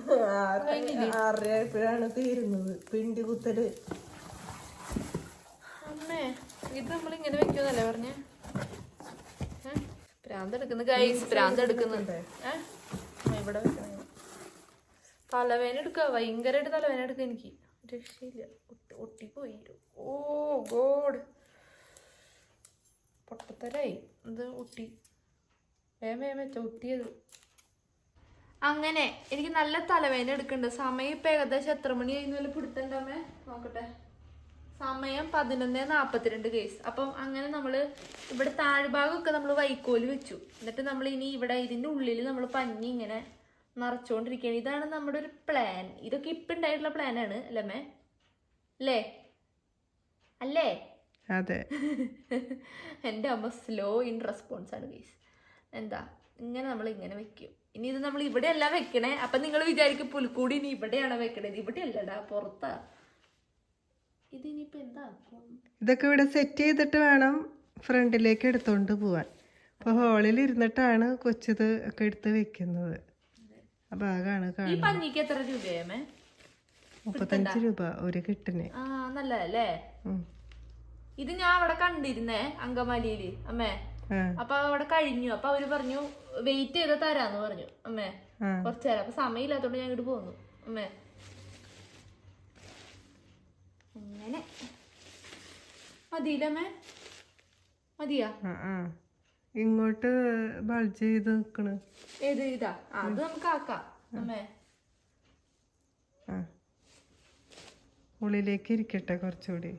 6:30 തീരുന്നത് പിണ്ടി കുത്തല്. അമ്മേ ഇത് നമ്മളിങ്ങനെ വെക്കുന്നല്ലേ പറഞ്ഞേ. പ്രാന്തെടുക്കുന്നു ഗൈസ് പ്രാന്തെടുക്കുന്നുണ്ട്. ഇവിടെ വെക്കണ തലവേന എടുക്കുക ഭയങ്കരമായിട്ട് തലവേന എടുക്കുക എനിക്ക് രക്ഷയില്ല. ഒട്ടിപ്പോയി. ഓ ഗോഡ് പൊട്ടത്തരായി. ഇത് ഒട്ടി വേഗം വെച്ച ഒട്ടിയത്. അങ്ങനെ എനിക്ക് നല്ല തലവേദന എടുക്കുന്നുണ്ട്. സമയം ഇപ്പൊ ഏകദേശം എത്ര മണി കഴിഞ്ഞാൽ പിടുത്തണ്ടമ്മേ നോക്കട്ടെ. സമയം 11:42 കേസ്. അപ്പം അങ്ങനെ നമ്മള് ഇവിടെ താഴ്ഭാഗമൊക്കെ നമ്മൾ വൈക്കോല് വെച്ചു. എന്നിട്ട് നമ്മൾ ഇനി ഇവിടെ ഇതിന്റെ ഉള്ളിൽ നമ്മൾ പഞ്ഞി ഇങ്ങനെ നിറച്ചോണ്ടിരിക്കുകയാണ്. ഇതാണ് നമ്മുടെ ഒരു പ്ലാൻ. ഇതൊക്കെ ഇപ്പൊ ഉണ്ടായിട്ടുള്ള പ്ലാനാണ് അല്ലമ്മേ അല്ലേ അല്ലേ അതെ. എൻ്റെ അമ്മ സ്ലോ ഇൻ റെസ്പോൺസ് ആണ് ഗൈസ്. എന്താ ഇങ്ങനെ നമ്മൾ ഇങ്ങനെ വെക്കും. ഇനി ഇത് നമ്മൾ ഇവിടെയല്ല വെക്കണേ. അപ്പൊ നിങ്ങൾ വിചാരിക്കും പുൽക്കൂടി ഇനി ഇവിടെയാണോ വെക്കണത്? ഇവിടെ അല്ലടാ, പുറത്താ. ഇതിനിപ്പോ എന്താ? ഇതൊക്കെ ഇവിടെ സെറ്റ് ചെയ്തിട്ട് വേണം ഫ്രണ്ടിലേക്ക് എടുത്തോണ്ട് പോവാൻ. അപ്പൊ ഹോളിൽ ഇരുന്നിട്ടാണ് കൊച്ചിത് ഒക്കെ എടുത്ത് വെക്കുന്നത്. ആ ഭാഗമാണ് ഈ കാണുന്നത്. പഞ്ഞിക്ക് എത്ര രൂപയാമേ? 35 രൂപ ഒരു കെട്ടിന്. ആ നല്ലതല്ലേ. ഇത് ഞാൻ അവിടെ കണ്ടിരുന്നേ അങ്കമാലിയില് അമ്മേ. അപ്പൊ അവിടെ കഴിഞ്ഞു. അപ്പൊ അവര് പറഞ്ഞു വെയിറ്റ് ചെയ്ത് തരാന്ന് പറഞ്ഞു അമ്മേ കുറച്ചു നേരം. അപ്പൊ സമയമില്ലാത്തോണ്ട് ഞാൻ ഇങ്ങോട്ട് പോന്നു അമ്മേ. അങ്ങനെ മതിയില്ലമ്മേ? മതിയാ? ഇങ്ങോട്ട് ബൾജ് ചെയ്ത് നിക്കണ്. ഏത് ഇതാ? അത് നമുക്ക് ആക്കാം അമ്മേ. ഉള്ളിലേക്ക് ഇരിക്കട്ടെ കുറച്ചുകൂടി.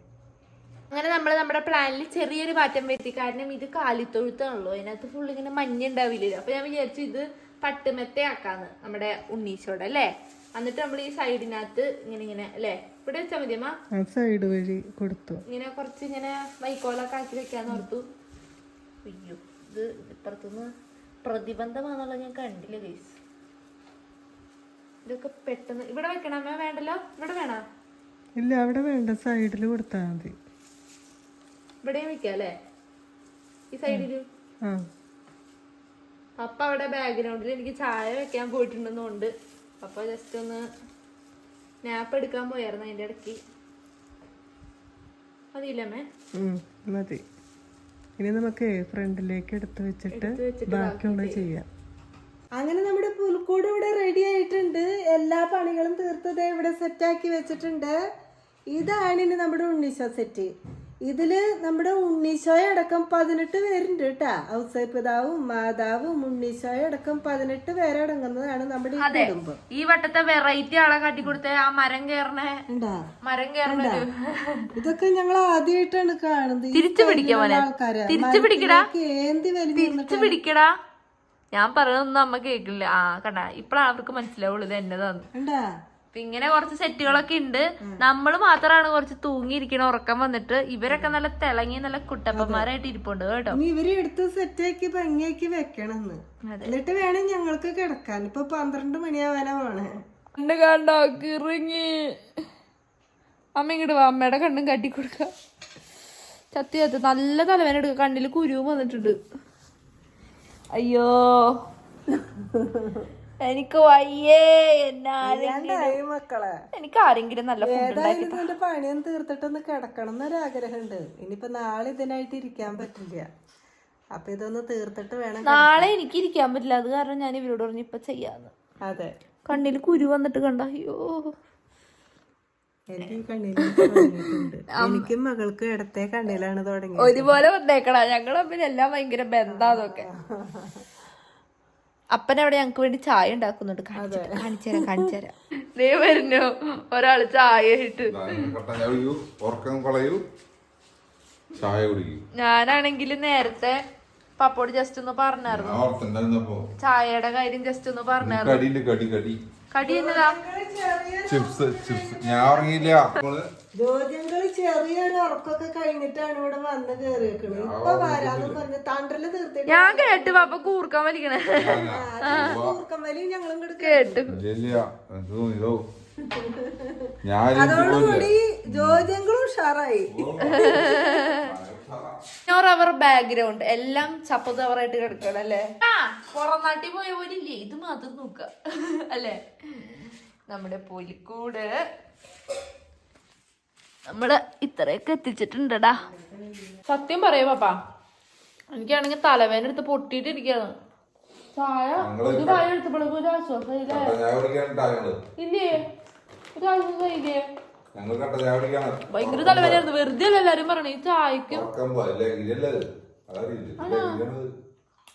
അങ്ങനെ നമ്മൾ നമ്മുടെ പ്ലാനിൽ ചെറിയൊരു മാറ്റം വരുത്തി. കാരണം ഇത് കാലിത്തൊഴുത്താണല്ലോ, അതിനകത്ത് ഫുൾ ഇങ്ങനെ മഞ്ഞ ഉണ്ടാവില്ലല്ലോ. അപ്പൊ ഞാൻ വിചാരിച്ചു ഇത് പട്ടുമെത്തയാക്കാന്ന് നമ്മുടെ ഉണ്ണീശോടെ അല്ലേ. എന്നിട്ട് നമ്മൾ ഈ സൈഡിനകത്ത് ഇങ്ങനെ ഇങ്ങനെ അല്ലേ ഇവിടെ വെച്ചാൽ മതിയമ്മ. സൈഡ് വഴി കൊടുത്തു. ഇങ്ങനെ കുറച്ച് ഇങ്ങനെ വൈക്കോലൊക്കെ ആക്കി വെക്കാന്ന് ഓർത്തു. അയ്യോ ഇത് ഇപ്പുറത്തുനിന്ന് പ്രതിബന്ധമാണെന്നുള്ള ഞാൻ കണ്ടില്ല ഗൈസ്. ഇതൊക്കെ പെട്ടെന്ന് ഇവിടെ വെക്കണമേ? വേണ്ടല്ലോ, ഇവിടെ വേണോ? ഇല്ല അവിടെ വേണ്ട, സൈഡിൽ കൊടുത്താൽ മതി. ഇവിടെയും വെക്കാം അല്ലേ, ഈ സൈഡില്. പപ്പ അവിടെ ബാക്ക്ഗ്രൗണ്ടിൽ എനിക്ക് ചായ വെക്കാൻ പോയിട്ടുണ്ടെന്നുണ്ട്. പപ്പ ജസ്റ്റ് ഒന്ന് നാപ്പ് എടുക്കാൻ പോയായിരുന്നു അതിന്റെ ഇടയ്ക്ക്. മതിയില്ലമ്മേ? മതി. ഇനി നമുക്ക് ഫ്രണ്ടിലേക്ക് എടുത്ത് വെച്ചിട്ട് ബാക്കിയുള്ള ചെയ്യാം. അങ്ങനെ നമ്മുടെ പുൽക്കൂട് ഇവിടെ റെഡി ആയിട്ടുണ്ട്. എല്ലാ പണികളും തീർത്തത് ഇവിടെ സെറ്റാക്കി വെച്ചിട്ടുണ്ട്. ഇതാണ് ഇനി നമ്മുടെ ഉണ്ണീശോ സെറ്റ്. ഇതില് നമ്മുടെ ഉണ്ണീശോയെ അടക്കം 18 പേരുണ്ട് കേട്ടാ. ഔസേപ്പിതാവും മാതാവും ഉണ്ണീശോയെ അടക്കം 18 പേരടങ്ങുന്നതാണ് നമ്മുടെ ഈ കുടുംബം. ഈ വട്ടത്തെ വെറൈറ്റി ആളെ കാട്ടിക്കൊടുത്ത ആ മരം കയറണ ഇതൊക്കെ ഞങ്ങൾ ആദ്യമായിട്ടാണ് കാണുന്നത്. തിരിച്ചു പിടിക്കടാ. ഞാൻ പറയണൊന്നും അമ്മ കേക്കില്ല. ആ കണ്ട ഇപ്പഴാണ് അവർക്ക് മനസ്സിലാവുള്ളൂ ഇത് എന്നതാന്ന്. ഇങ്ങനെ കുറച്ച് സെറ്റുകളൊക്കെ ഉണ്ട്. നമ്മള് മാത്രമാണ് കുറച്ച് തൂങ്ങിയിരിക്കണ ഉറക്കം വന്നിട്ട്. ഇവരൊക്കെ നല്ല തിളങ്ങി നല്ല കുട്ടപ്പന്മാരായിട്ട് ഇരിപ്പുണ്ട് കേട്ടോ. ഇവര് എടുത്ത് സെറ്റാക്കി ഭംഗിയാക്കി വെക്കണം. എന്നിട്ട് വേണം ഞങ്ങൾക്ക് കിടക്കാൻ. ഇപ്പൊ 12 മണിയാവാനാ പോണേ. കണ്ണ് കണ്ടോ കിറങ്ങി. അമ്മ ഇങ്ങോട്ട് വാ, അമ്മയുടെ കണ്ണും കാട്ടിക്കൊടുക്ക. ചത്തി നല്ല തലവേന എടുക്ക. കണ്ണില് കുരുവും വന്നിട്ടുണ്ട്. അയ്യോ എനിക്ക് വയ്യേ. മക്കളെ എനിക്ക് ആരെങ്കിലും നല്ല ഇതിന്റെ പണിയും തീർത്തിട്ടൊന്ന് കിടക്കണം എന്നൊരാഗ്രഹമുണ്ട്. ഇനിയിപ്പൊ നാളെ ഇതിനായിട്ട് ഇരിക്കാൻ പറ്റില്ല. അപ്പൊ ഇതൊന്ന് തീർത്തിട്ട് വേണം. നാളെ എനിക്ക് ഇരിക്കാൻ പറ്റില്ല. അത് കാരണം ഞാൻ ഇവരോട് പറഞ്ഞു ഇപ്പൊ ചെയ്യാന്ന്. അതെ, കണ്ണിൽ കുരു വന്നിട്ട് കണ്ട. അയ്യോ എനിക്ക് കണ്ണിലുണ്ട്. എനിക്കും മകൾക്ക് ഇടത്തെ കണ്ണിലാണ് തുടങ്ങി. ഒരുപോലെ വന്നേക്കണ. ഞങ്ങൾ തമ്മിൽ എല്ലാം ഭയങ്കര ബന്ധാതൊക്കെ. അപ്പനവിടെ ഞങ്ങക്ക് വേണ്ടി ചായ ഉണ്ടാക്കുന്നുണ്ട്. കാണിച്ചുതരാം. ദേ വരുന്നു ഒരാള് ചായ ഇട്ട്. ഞാനാണെങ്കിൽ നേരത്തെ പപ്പോട് ജസ്റ്റ് ഒന്ന് പറഞ്ഞായിരുന്നു ചായയുടെ കാര്യം. ജസ്റ്റ് ഒന്ന് പറഞ്ഞായിരുന്നു. കടി എന്നതാ? ചിപ്സ്. ഞാൻ ഉറങ്ങിയില്ല. ജോദ്യങ്ങള് ചെറിയൊരു ഉറക്കൊക്കെ കഴിഞ്ഞിട്ടാണ് ഇവിടെ വന്ന് കേറിയേക്കണത്. ഇപ്പൊ വരാന്ന് പറഞ്ഞ് തണ്ടല് തീർത്തിട്ട് ഞാൻ കേട്ടു പപ്പ കൂർക്കാൻ വലിക്കണേ. കൂർക്കം വലി ഞങ്ങളും കൂടെ കേട്ടു. അതോടുകൂടി ജോദ്യങ്ങളും ഉഷാറായി. അവർ ബാക്ക്ഗ്രൗണ്ട് എല്ലാം ചപ്പതവറായിട്ട് കിടക്കണം അല്ലേ. പുറം നാട്ടിൽ പോയ പോലെ ഇല്ലേ. ഇത് മാത്രം നോക്ക അല്ലേ. നമ്മുടെ പുലിക്കൂട് നമ്മള് ഇത്രയൊക്കെ എത്തിച്ചിട്ടുണ്ടടാ. സത്യം പറയാ പാപ്പാ, എനിക്കാണെങ്കിൽ തലവേന എടുത്ത് പൊട്ടിയിട്ടിരിക്കാണ്. ചായ ഒരു ചായ എടുത്തപ്പോഴേക്കും ഒരു ആശ്വാസം ഇല്ലേ. ഇല്ലേ ഒരു ആശ്വാസം ഇല്ലേ. ഭയങ്കര തലവേനായിരുന്നു. വെറുതെ അല്ല എല്ലാരും പറയണേ ഈ ചായക്കും.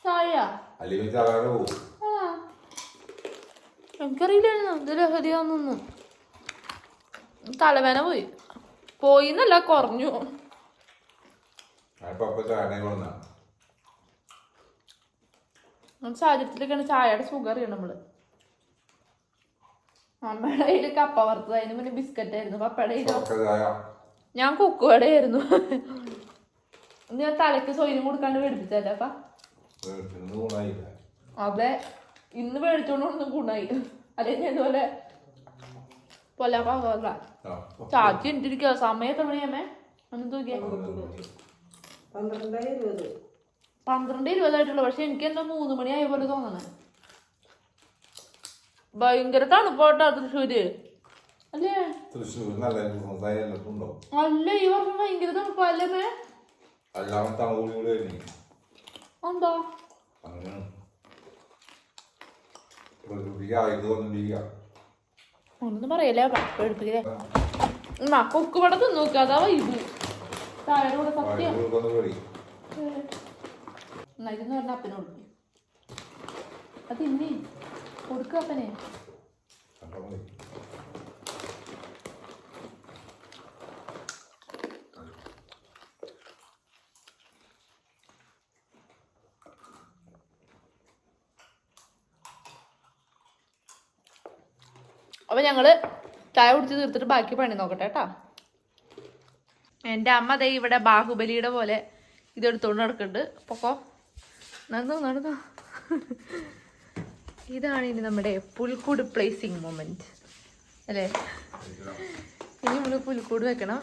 ചായ എനിക്കറിയില്ലായിരുന്നു ഇത് ലഹരിയാന്നൊന്നും. തലവേന പോയിന്നല്ല കുറഞ്ഞു. സാഹചര്യത്തിലേക്കാണ് ചായയുടെ സുഖം അറിയണം നമ്മള്. അമ്മയുടെ കയ്യില് കപ്പ വറുത്തത്, അതിന് മുന്നേ ബിസ്ക്കറ്റ് ആയിരുന്നു. പപ്പയുടെ കയ്യിലോ ഞാൻ കുക്കുവടയായിരുന്നു. ഞാൻ തലക്ക് സൊയിലും കൊടുക്കാണ്ട് മേടിപ്പിച്ചല്ലേ അപ്പ അതെ ഇന്ന് മേടിച്ചോണ്ടൊന്നും ഗുണായി അല്ലെങ്കിൽ ഇതുപോലെ പോലെ ചാച്ചി ഇട്ടിരിക്കുക സമയം എത്ര മണിയാമേ ഒന്ന് നോക്കിയാ 12:20 പക്ഷെ എനിക്ക് എന്താ 3 മണിയായ പോലെ തോന്നണേ. ഭയങ്കര തണുപ്പോട്ടാ തൃശ്ശൂര് അല്ലേ? അല്ല ഈ വർഷം ഭയങ്കര തണുപ്പല്ലേ മേ? എന്താ ഒന്നും പറയല്ലേ എടുപ്പിക്കേ കൊക്ക് പട തിന്നു നോക്കുക അതാ വൈബ് താഴെ സത്യം എന്നായിരുന്നു പറഞ്ഞ അപ്പനെ കൊടുക്കും അത് ഇന്നേ കൊടുക്കുക അപ്പനെ. അപ്പൊ ഞങ്ങള് ചായ കുടിച്ച് തീർത്തിട്ട് ബാക്കി പണി നോക്കട്ടെ കേട്ടാ. എൻ്റെ അമ്മ ദേ ഇവിടെ ബാഹുബലിയുടെ പോലെ ഇതെടുത്തോണ്ട് നടക്കുന്നുണ്ട്. പൊക്കോ നടന്നോ. ഇതാണ് ഇനി നമ്മുടെ പുൽക്കൂട് പ്ലേസിങ് മൊമെന്റ് അല്ലേ? ഇനി നമ്മള് പുൽക്കൂട് വെക്കണം.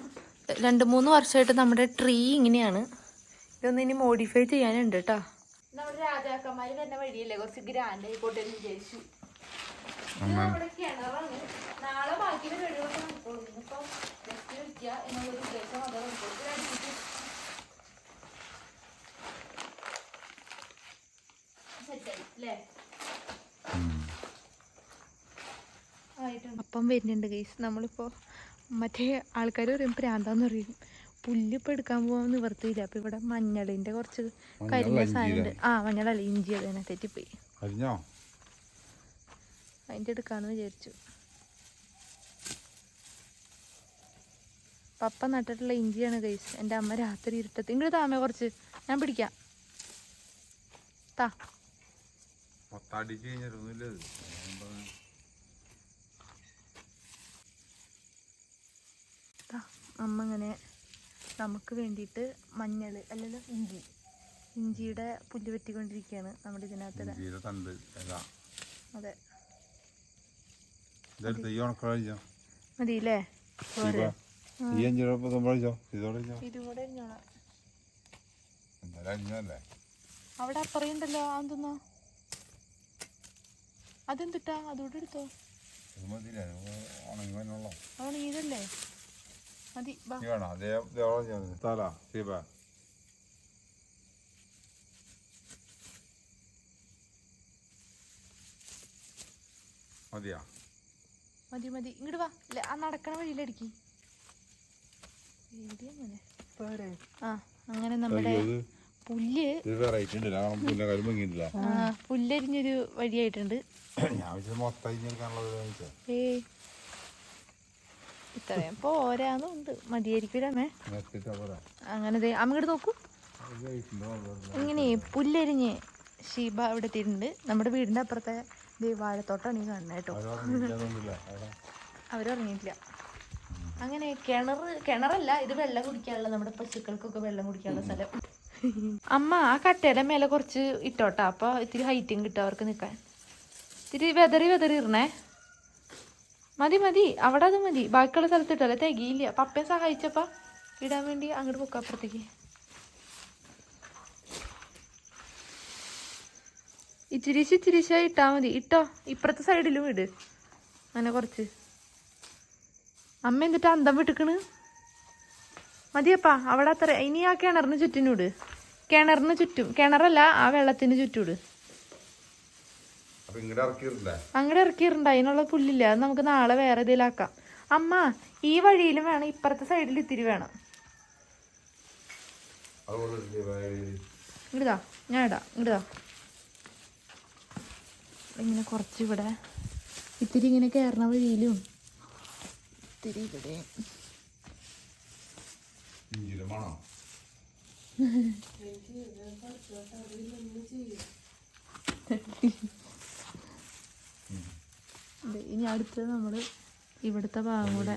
2-3 വർഷമായിട്ട് നമ്മുടെ ട്രീ ഇങ്ങനെയാണ്. ഇതൊന്ന് ഇനി മോഡിഫൈ ചെയ്യാനുണ്ട് കേട്ടോ. നമ്മുടെ രാജാക്കന്മാര് തന്നെ വഴിയല്ലേ കുറച്ച് ഗ്രാൻഡ് ആയിക്കോട്ടെ എന്ന് വിചാരിച്ചു. നമ്മുടെ കിണറാണ്. നാളെ ബാക്കിയുടെ കഴിവൊക്കെ നോക്കോളൂ. ഇന്നിപ്പോ ജസ്റ്റ് വെക്കുക എന്നുള്ളൊരു ഉദ്ദേശം അത് നോക്കോളൂ. അപ്പം വരുന്നുണ്ട് ഗൈസ്. നമ്മളിപ്പോ മറ്റേ ആൾക്കാർ പറയും പ്രാന്താന്ന് പറയും. പുല്ലിപ്പോൾ എടുക്കാൻ പോകാൻ നിവർത്തിയില്ല. അപ്പൊ ഇവിടെ മഞ്ഞളിന്റെ കുറച്ച് കരിഞ്ഞ സാധനം ഉണ്ട്. മഞ്ഞളല്ല ഇഞ്ചി. അത് തന്നെ തെറ്റിപ്പോയി. അതിന്റെ എടുക്കാന്ന് വിചാരിച്ചു. പപ്പ നട്ടിട്ടുള്ള ഇഞ്ചിയാണ് ഗൈസ്. എൻ്റെ അമ്മ രാത്രി ഇരുട്ടത്ത് ഇങ്ങോട്ട് താമേ കുറച്ച് ഞാൻ പിടിക്കാം. അമ്മ ഇങ്ങനെ നമുക്ക് വേണ്ടിയിട്ട് മഞ്ഞൾ അല്ലല്ലോ ഇഞ്ചിയുടെ പുല്ല് വെട്ടിക്കൊണ്ടിരിക്കുകയാണ് നമ്മുടെ ഇതിനകത്ത്. അതെ മതിയില്ലേ? അവിടെ അപ്പറയുണ്ടല്ലോ അതെന്താ അതെന്തിട്ടാ അതോടെ എടുത്തോ. ഉണങ്ങിയതല്ലേ മതി. മതി ഇങ്ങോട്ട് വാ. ആ നടക്കണ വഴിയിലടിക്ക്. അങ്ങനെ നമ്മുടെ പുല്ലരിഞ്ഞൊരു വഴിയായിട്ടുണ്ട്. ഇത്രയും പോരാന്നുണ്ട്. മതിയായിരിക്കൂലേ? അങ്ങനെ അങ്ങോട്ട് നോക്കൂ. ഇങ്ങനെ പുല്ലരിഞ്ഞ് ഷീബ ഇവിടെ എത്തിയിട്ടുണ്ട്. നമ്മുടെ വീടിന്റെ അപ്പുറത്തെ വാഴത്തോട്ടാണ് ഈ കാണുന്നത് കേട്ടോ. അവരുറങ്ങിയിട്ടില്ല. അങ്ങനെ കിണറല്ല ഇത്, വെള്ളം കുടിക്കാനുള്ള നമ്മുടെ പശുക്കൾക്കൊക്കെ വെള്ളം കുടിക്കാനുള്ള സ്ഥലം. അമ്മ ആ കട്ടയുടെ മേലെ കുറച്ച് ഇട്ടോട്ടാ. അപ്പൊ ഇത്തിരി ഹൈറ്റും കിട്ടും അവർക്ക് നിൽക്കാൻ. ഇത്തിരി വെതറി ഇടണേ. മതി അവിടെ അത് മതി. ബാക്കിയുള്ള സ്ഥലത്ത് ഇട്ടല്ലേ തികയില്ല. പപ്പയെ സഹായിച്ചപ്പ ഇടാൻ വേണ്ടി അങ്ങോട്ട് പൊക്കാം അപ്പുറത്തേക്ക്. ഇച്ചിരിശ ഇട്ടാ മതി. ഇട്ടോ ഇപ്പുറത്തെ സൈഡിലും ഇട്. അങ്ങനെ കുറച്ച്. അമ്മ എന്നിട്ട് അന്തം വിട്ടിക്കണ്. മതിയപ്പാ അവിടെ അത്ര. ഇനി ആ കിണറിന് ചുറ്റിനൂട്. കിണറിന് ചുറ്റും. കിണറല്ല ആ വെള്ളത്തിന് ചുറ്റൂട്. അങ്ങോട്ട് ഇറക്കിയിട്ടുണ്ട്. അതിനുള്ള പുല്ലില്ല. അത് നമുക്ക് നാളെ വേറെ ഇതിലാക്കാം. അമ്മ ഈ വഴിയിലും വേണം, ഇപ്പുറത്തെ സൈഡിൽ ഇത്തിരി വേണം. ഇങ്ങടാ ഞാൻ ഇടാം. ഇങ്ങടാ ഇങ്ങനെ കുറച്ച് ഇവിടെ ഇത്തിരി ഇങ്ങനെ കയറണ വഴിയിലും ഇത്തിരി ഇവിടെ. ഇനി അടുത്തത് നമ്മള് ഇവിടുത്തെ ഭാഗം കൂടെ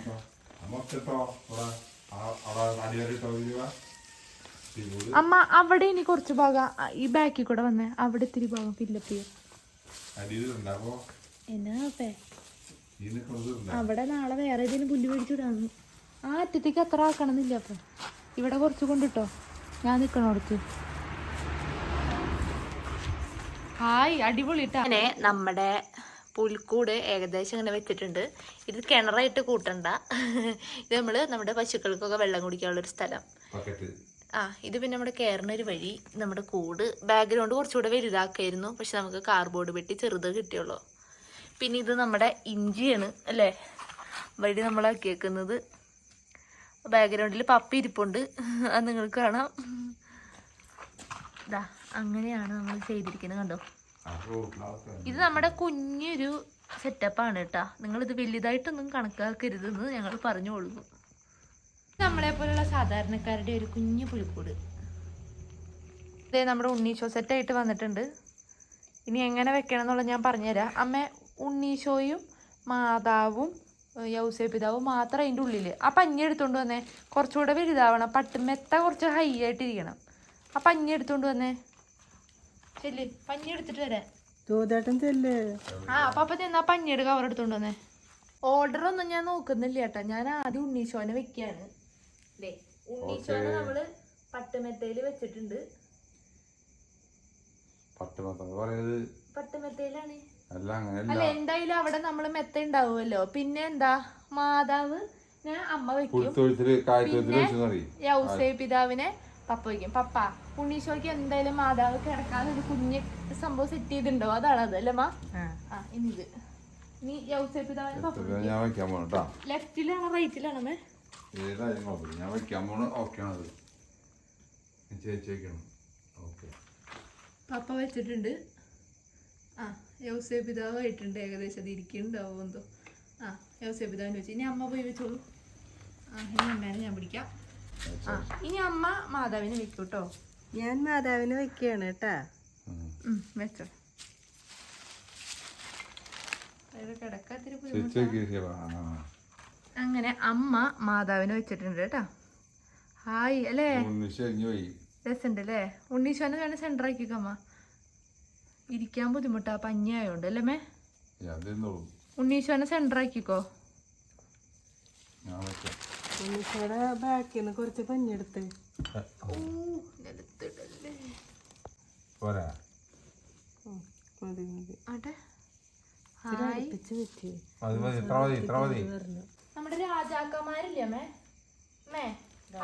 അമ്മ അവിടെ ഇനി കുറച്ച് ഭാഗം ഈ ബാക്കിൽ കൂടെ വന്നേ, അവിടെ ഇത്തിരി ഭാഗം ഫില്ലപ്പ് ചെയ്യാം. എന്നാ അവിടെ നാളെ വേറെ ഏതെങ്കിലും പുല്ല് മേടിച്ചിടാന്ന്. ആ അറ്റത്തേക്ക് അത്ര ആക്കണമെന്നില്ല. അപ്പൊ ഇവിടെ കുറച്ച് കൊണ്ടിട്ടോ, ഞാൻ നിക്കണോടത്ത്. ഹായ്, അടിപൊളിട്ടാ. അങ്ങനെ നമ്മുടെ പുൽക്കൂട് ഏകദേശം ഇങ്ങനെ വെച്ചിട്ടുണ്ട്. ഇത് കിണറായിട്ട് കൂട്ടണ്ട, ഇത് നമ്മുടെ പശുക്കൾക്കൊക്കെ വെള്ളം കുടിക്കാനുള്ളൊരു സ്ഥലം. ഇത് പിന്നെ നമ്മുടെ കയറുന്നൊരു വഴി. നമ്മുടെ കൂട് ബാക്ക്ഗ്രൗണ്ട് കുറച്ചുകൂടെ വലുതാക്കായിരുന്നു, പക്ഷെ നമുക്ക് കാർഡ്ബോർഡ് പെട്ടി ചെറുത് കിട്ടിയുള്ളൂ. പിന്നെ ഇത് നമ്മുടെ ഇഞ്ചിയാണ് അല്ലേ, വഴി നമ്മളാക്കിയേക്കുന്നത്. ബാക്ക്ഗ്രൗണ്ടിൽ പപ്പി ഇരിപ്പുണ്ട്, അത് നിങ്ങൾക്ക് കാണാം. ഇതാ അങ്ങനെയാണ് നമ്മൾ ചെയ്തിരിക്കുന്നത്, കണ്ടോ. ഇത് നമ്മുടെ കുഞ്ഞൊരു സെറ്റപ്പാണ് കേട്ടാ, നിങ്ങളിത് വലുതായിട്ടൊന്നും കണക്കാക്കരുതെന്ന് ഞങ്ങൾ പറഞ്ഞുകൊള്ളുന്നു. നമ്മളെ പോലുള്ള സാധാരണക്കാരുടെ ഒരു കുഞ്ഞു പുൽക്കൂട്. ഇതേ നമ്മുടെ ഉണ്ണീശോ സെറ്റായിട്ട് വന്നിട്ടുണ്ട്. ഇനി എങ്ങനെ വെക്കണം എന്നുള്ളത് ഞാൻ പറഞ്ഞുതരാം. അമ്മ ഉണ്ണീശോയും മാതാവും യൗസേപിതാവും മാത്രം അതിൻ്റെ ഉള്ളിൽ. ആ പഞ്ഞി എടുത്തോണ്ട് വന്നേ, കുറച്ചുകൂടെ വലുതാവണം. മെത്ത കുറച്ച് ഹൈ ആയിട്ടിരിക്കണം. ആ പഞ്ഞി എടുത്തോണ്ട് വന്നേ, ചെല്ല്, പഞ്ഞി എടുത്തിട്ട് വരാൻ. അപ്പൊ ചെന്നാ പഞ്ഞിയുടെ കവർ എടുത്തോണ്ട് വന്നേ. ഓർഡർ ഒന്നും ഞാൻ നോക്കുന്നില്ല കേട്ടാ, ഞാൻ ആദ്യം ഉണ്ണീശോനെ വെക്കാണ്. അല്ലേ, ഉണ്ണീശോനെ നമ്മള് പട്ടുമെത്തയില് വെച്ചിട്ടുണ്ട്. പട്ടുമെത്തയിലാണ്. അല്ല, എന്തായാലും അവിടെ നമ്മള് മെത്ത ഉണ്ടാവുമല്ലോ. പിന്നെ എന്താ, മാതാവ് അമ്മ വെക്കും, പിന്നെ യൗസേ പിതാവിനെ പപ്പ വെക്കും. പപ്പ ഉണ്ണീശോയ്ക്ക് എന്തായാലും മാതാവ് കിടക്കാതെ ഒരു കുഞ്ഞ് സംഭവം സെറ്റ് ചെയ്തിട്ടുണ്ടോ, അതാണത് അല്ലേ മാ. ഇനി ഇത് ഇനി യൗസേ പിതാവിനെ പപ്പ ലെഫ്റ്റിലാണോ റൈറ്റിലാണോ മേ? ഞാൻ വെക്കാൻ പോണ ഓക്കെയാണത്. പപ്പ വെച്ചിട്ടുണ്ട്. യൗസേ പിതാവ് ആയിട്ടുണ്ട് ഏകദേശം. അത് ഇരിക്കുന്നുണ്ടാവും എന്തോ. യൗസേ പിതാവിന് വെച്ച് ഇനി അമ്മ പോയി വെച്ചോളൂ. ഇനി അമ്മേനെ ഞാൻ പിടിക്കാം. ഇനി അമ്മ മാതാവിനെ വെക്കൂ കേട്ടോ. ഞാൻ മാതാവിനെ വെക്കുകയാണ് കേട്ടാ. വെച്ചോ. കിടക്കാത്തിരി. അങ്ങനെ അമ്മ മാതാവിനെ വെച്ചിട്ടുണ്ട് കേട്ടാ. ഹായ് അല്ലേ, രസമുണ്ട് അല്ലേ. ഉണ്ണീശോനെ വേണം സെന്റർ ആക്കിക്കോ അമ്മ, ഇരിക്കാൻ ബുദ്ധിമുട്ടാ പഞ്ഞി ആയോണ്ട് അല്ലേ മേ. ഉണ്ണീശോനെ സെന്റർ ആക്കിക്കോ. ഉണ്ണീശോയുടെ ബാക്കിന്ന് കുറച്ച് പഞ്ഞെടുത്ത് നമ്മുടെ രാജാക്കന്മാരില്ലേ അമ്മേ, മേ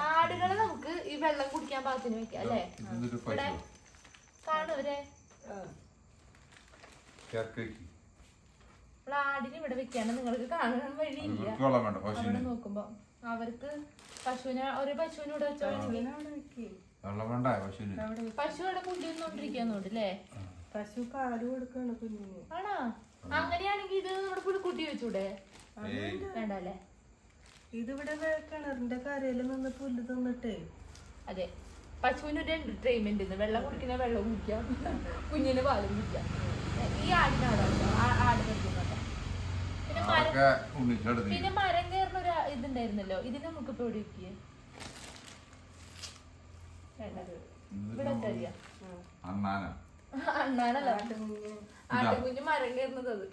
ആടുകളെ നമുക്ക് ഈ വെള്ളം കുടിക്കാൻ പാകത്തിന് വെക്കാം അല്ലേ. ഇവിടെ കാണൂരേ, ഇവിടെ ആടിനെ ഇവിടെ വെക്കാണ്. നിങ്ങൾക്ക് കാണാൻ വഴിയില്ല. അവിടെ നോക്കുമ്പോ അവർക്ക് ഒരു പശുവിനെ ഇവിടെ വെച്ചോണെങ്കിൽ പശു അവിടെ പുല്ലിന്നോണ്ടിരിക്കാന്നോണ്ടല്ലേ. പശു പാല് കൊടുക്കാണ് കുഞ്ഞിന്. ആണോ? അങ്ങനെയാണെങ്കിൽ ഇത് നമ്മുടെ പുൽക്കുട്ടി വെച്ചൂടെ? വേണ്ട അല്ലേ. ഇതിവിടെ കിണറിന്റെ കരയിൽ നിന്ന് പുല്ല് തിന്നിട്ടേ. അതെ, പശുവിന് ഒരു എന്റർടൈൻമെന്റ്, വെള്ളം കുടിക്കുന്ന വെള്ളം കുടിക്കാം, കുഞ്ഞിന് പാലും കുടിക്കാം. ഈ ആടിനാടോ ആട് വെക്കുന്നതൊക്കെ. പിന്നെ മരം കയറുന്ന ഒരു ഇതുണ്ടായിരുന്നല്ലോ, ഇതിന് നമുക്കിപ്പോ എവിടെ വെക്കിയേ? ഇവിടെ അണ്ണാനല്ല, ആട്ടുകുഞ്ഞ് മരം കയറുന്നത് അത്.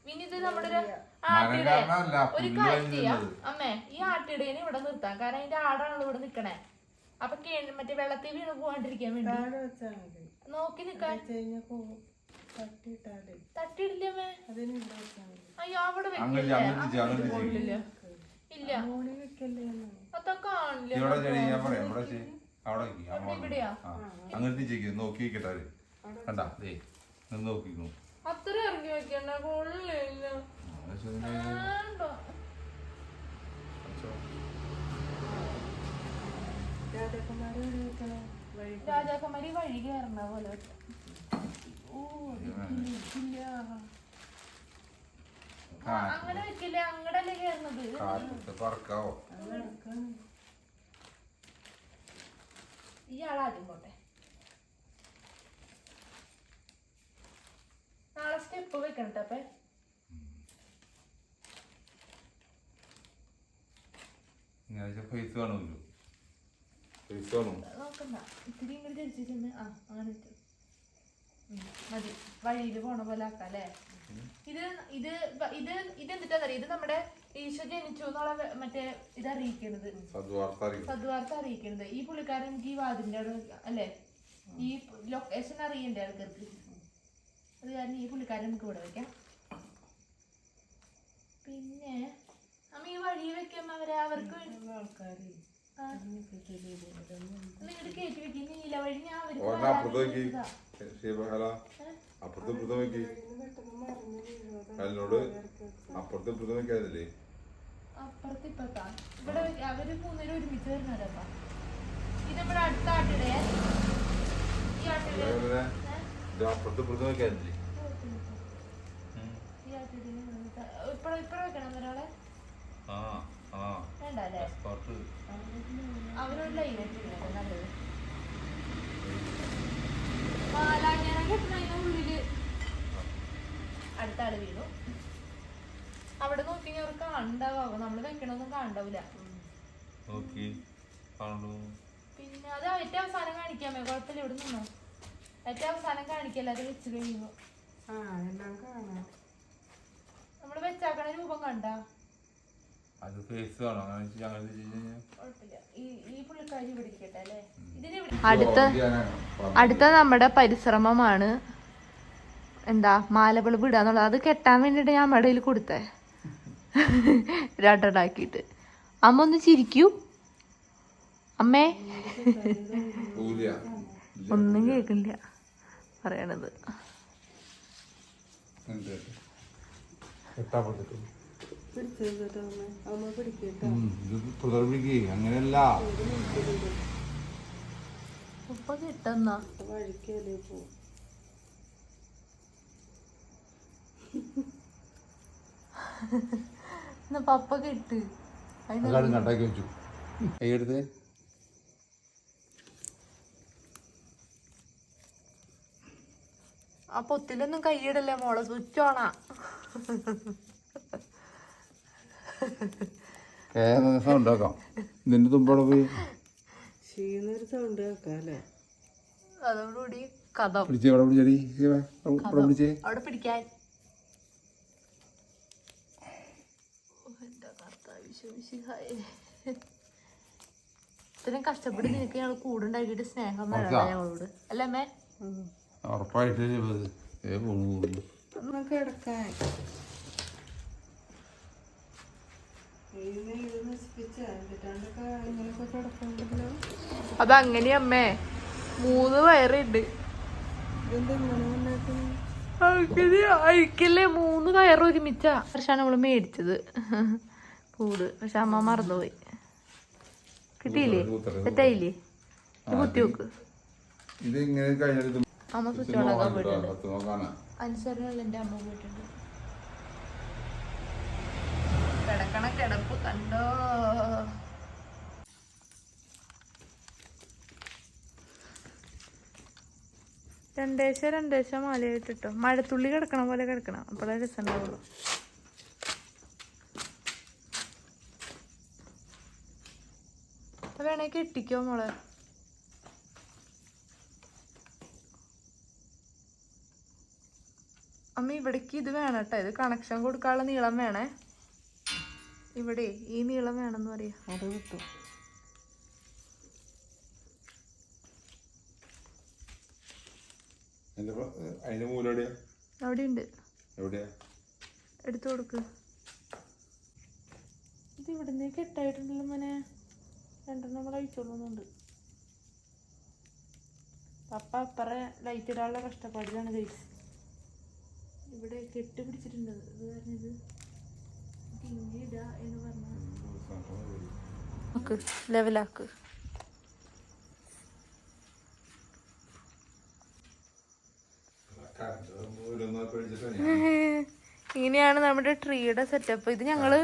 പിന്നെ ഇത് നമ്മുടെ ഒരു കാര്യം ചെയ്യാം അമ്മേ, ഈ ആട്ടിടേനെ ഇവിടെ നിർത്താം. കാരണം അതിന്റെ ആടാണല്ലോ ഇവിടെ നിക്കണേ. അപ്പൊ മറ്റേ വെള്ളത്തിൽ വീണ് പോവാണ്ടിരിക്കാൻ വേണ്ടി നോക്കി നിക്കാൻ. തട്ടിയിടില്ലേ അമ്മേ? അയ്യോ അവിടെ വെക്കില്ല. ഇല്ല അതൊക്കെ കാണില്ല. ഇവിടെയാ അത്ര ഇറങ്ങി വെക്കണ്ട. കൊള്ളില്ല. രാജാക്കന്മാരി വഴി കയറണ പോലെ. അങ്ങനെ വെക്കില്ല, അങ്ങടല്ലേ കയറുന്നത്. ഇയാളാദ്യം പോട്ടെ. നാളെ സ്റ്റെപ്പ് വെക്കണം അപ്പേ. ഫേസ് കാണുമല്ലോ. നോക്കണ്ട, ഇത്തിരി ഇങ്ങോട്ട് ചരിച്ചിട്ട് ആ അങ്ങനെ ഇട്ടു. മതി, വഴിയിൽ പോണ പോലെ ആക്കാം അല്ലേ. ഇത് ഇത് ഇത് ഇതെന്തിട്ടാന്നറിയ, ഇത് നമ്മുടെ ഈശോ ജനിച്ചു എന്നുള്ള മറ്റേ ഇത് അറിയിക്കണത്, സദ്വാർത്ത അറിയിക്കണത്. ഈ പുള്ളിക്കാരൻ എനിക്ക് ഈ വാതിന്റെ അവിടെ അല്ലെ, ഈ ലൊക്കേഷൻ അറിയണ്ടേ ആൾക്കാർക്ക്. അത് കാരണം ഈ പുള്ളിക്കാരൻ നമുക്ക് ഇവിടെ വെക്കാം. പിന്നെ അമ്മ ഈ വഴി വെക്കാം അവരെ, അവർക്ക് നിങ്ങളുടെ കയറ്റി വെക്കും. നീല വഴി ഞാൻ അപ്പുറത്ത് ഇപ്പത്താ ഇവിടെ അവര് മൂന്നേരും ഒരുമിച്ച് വരുന്നവരപ്പാ. ഇത് നമ്മുടെ അടുത്ത ആട്ടിടേ, ഈ ആട്ടിടേ ഇപ്പഴ വെക്കണം ഒരാളെ വേണ്ട അല്ലേ. അവരോട് ലൈനായിട്ട് നല്ലത്. പാലാഞ്ഞാനം കെട്ടണതിന് ഉള്ളില് അടുത്ത ആള് വീണു. അവിടെ നോക്കി അവർക്ക് കാണണ്ടാവോ, നമ്മള് വെക്കണൊന്നും കാണണ്ടാവില്ല. പിന്നെ അത് ഏറ്റവും അവസാനം കാണിക്കാമേ, കുഴപ്പമില്ല. ഇവിടെ നിന്നോ ഏറ്റവും അവസാനം കാണിക്കല്ല, അത് വെച്ച് കഴിയുമ്പോ നമ്മള് വെച്ചാക്കണ രൂപം കണ്ട അടുത്ത നമ്മുടെ പരിശ്രമമാണ് എന്താ മാലബൾബ് ഇടാന്നുള്ളത്. അത് കെട്ടാൻ വേണ്ടിട്ട് ഞാൻ മടയിൽ കൊടുത്തേ രണ്ടാക്കിട്ട്. അമ്മ ഒന്ന് ചിരിക്കൂ അമ്മേ. ഒന്നും കേൾക്കില്ല പറയണത്. അങ്ങനെയല്ല ഉപ്പ കിട്ടുന്ന വഴിക്കല്ലേ പോ. പപ്പ കിട്ട് കട്ടാക്കി വെച്ചു. കൈയെടുത്ത് ആ പൊത്തിലൊന്നും കൈയിടല്ലേ മോളെ, സ്വിച്ച് ഓണാ. സൗണ്ട് ആക്കാം. നിന്റെ തുമ്പോടെ പോയി ക്ഷീണൊരു സൗണ്ട് കേൾക്കാല്ലേ. അതോടുകൂടി കഥ അവിടെ പിടിക്കാൻ. ഇത്രയും കഷ്ടപ്പെട്ട് നിനക്ക് ഞങ്ങൾ കൂടുണ്ടാക്കിട്ട് സ്നേഹം വേണ്ട ഞങ്ങളോട് അല്ലേ അമ്മേ? ഉറപ്പായിട്ട് കിടക്കാൻ അതങ്ങനെയമ്മേ 3 വയറുണ്ട്. അഴിക്കല്ലേ 3 കയറ് ഒരുമിച്ചാ. വർഷമാണ് നമ്മള് മേടിച്ചത് കൂട്. പക്ഷെ അമ്മ മറന്നുപോയി. കിട്ടിയില്ലേ? തെറ്റായില്ലേ? കുത്തി വെക്ക്. അമ്മ സ്വിച്ച് ഓണാക്കാൻ പോയിട്ടുണ്ട്. അനുസരണയുള്ള എന്റെ അമ്മ പോയിട്ടുണ്ട്. കിടക്കണ കിടപ്പ് കണ്ടോ. രണ്ടേശം മാലയായിട്ടോ. മഴത്തുള്ളി കിടക്കണ പോലെ കിടക്കണം, അപ്പോഴേ രസം ഉണ്ടാവുള്ളൂ. വേണേ കെട്ടിക്കോ മോളെ. അമ്മ ഇവിടേക്ക് ഇത് വേണം കേട്ടോ. ഇത് കണക്ഷൻ കൊടുക്കാനുള്ള നീളം വേണേ. ഇവിടെ ഈ നീളം വേണമെന്ന് പറയാ. അത് കിട്ടും. അവിടെ ഉണ്ട്, എടുത്തു കൊടുക്ക്. ഇത് ഇവിടുന്ന് കെട്ടായിട്ടുണ്ടല്ലോ മോനെ. 2 നമ്മൾ അഴിച്ചോളുന്നുണ്ട്. പപ്പ അപ്പറ ലൈറ്റ് ഇടാനുള്ള കഷ്ടപ്പാടിലാണ് ഗൈസ്. ഇവിടെ കെട്ട് പിടിച്ചിട്ടുണ്ട്. ഇത് കാരണം ഇത് ഇടാ എന്ന് പറഞ്ഞ ലെവലാക്ക്. ഇങ്ങനെയാണ് നമ്മുടെ ട്രീയുടെ സെറ്റപ്പ്. ഇത് ഞങ്ങള്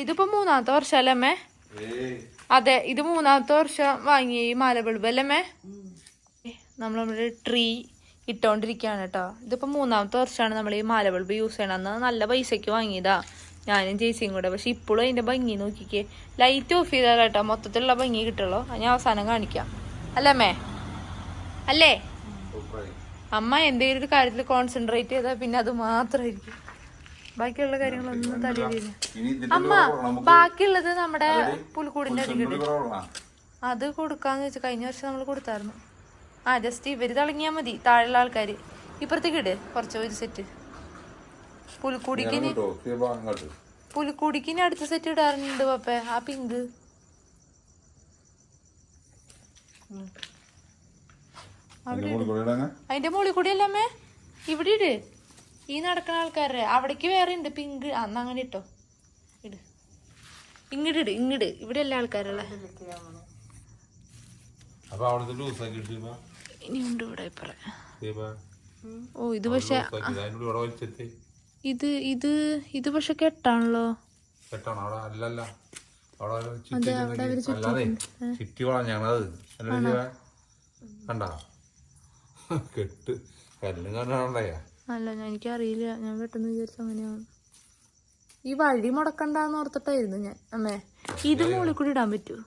ഇതിപ്പോ 3ാമത്തെ വർഷമല്ലേ അമ്മേ? അതെ, ഇത് 3ാമത്തെ വർഷം വാങ്ങിയ ഈ മാല ബൾബ് അല്ലേ അമ്മേ? നമ്മൾ നമ്മുടെ ട്രീ ഇട്ടോണ്ടിരിക്കുകയാണ് കേട്ടോ. ഇതിപ്പോ 3ാമത്തെ വർഷമാണ് നമ്മൾ ഈ മാല ബൾബ് യൂസ് ചെയ്യണം. അന്ന് നല്ല പൈസക്ക് വാങ്ങിയതാ. ഞാനും ചേച്ചിയും കൂടെ. പക്ഷെ ഇപ്പോഴും അതിന്റെ ഭംഗി നോക്കിക്കേ. ലൈറ്റ് ഓഫ് ചെയ്താൽ കേട്ടോ മൊത്തത്തിലുള്ള ഭംഗി കിട്ടുള്ളൂ. അത് ഞാൻ അവസാനം കാണിക്കാം. അല്ലേ അമ്മേ? അല്ലേ? അമ്മ എന്തെങ്കിലും ഒരു കാര്യത്തിൽ കോൺസെൻട്രേറ്റ് ചെയ്താൽ പിന്നെ അത് മാത്രമായിരിക്കും, ബാക്കിയുള്ള കാര്യങ്ങളൊന്നും തലയിലില്ല. അമ്മ ബാക്കിയുള്ളത് നമ്മുടെ പുൽക്കൂടിന്റെ അരികിട് അത് കൊടുക്കാന്ന് വെച്ചാൽ കഴിഞ്ഞ വർഷം നമ്മൾ കൊടുത്തായിരുന്നു. ജസ്റ്റ് ഇവര് തിളങ്ങിയാ മതി, താഴെയുള്ള ആൾക്കാര്. ഇപ്പുറത്തേക്ക് ഇട് കുറച്ച് ഒരു സെറ്റ്. പുൽക്കൂടിക്കിന് അടുത്ത സെറ്റ് ഇടാറുണ്ട് പപ്പേ. ആ പിങ്ക് അതിന്റെ മുകളിൽ കൂടി അല്ലമ്മേ, ഇവിടെ ഇട്. ഈ നടക്കുന്ന ആൾക്കാരുടെ അവിടേക്ക് വേറെ ഉണ്ട് പിങ്ക്. അന്ന് അങ്ങനെ ഇട്ടോ, ഇട്. ഇങ്ങോട്ട് ഇങ്ങോട്ട് ഇവിടെ എല്ലാ ആൾക്കാരുള്ള ഇനിയുണ്ട് ഇവിടെ ഇപ്പറ. ഓ ഇത് പക്ഷെ ഇത് പക്ഷെ കെട്ടാണല്ലോ. അല്ല എനിക്കറിയില്ല, ഞാൻ പെട്ടെന്ന് വിചാരിച്ചു അങ്ങനെയാണ്. ഈ വഴി മുടക്കണ്ടെന്ന് ഓർത്തിട്ടായിരുന്നു ഞാൻ. അമ്മേ ഇത് മുകളിൽ കൂടി ഇടാൻ പറ്റുമോ?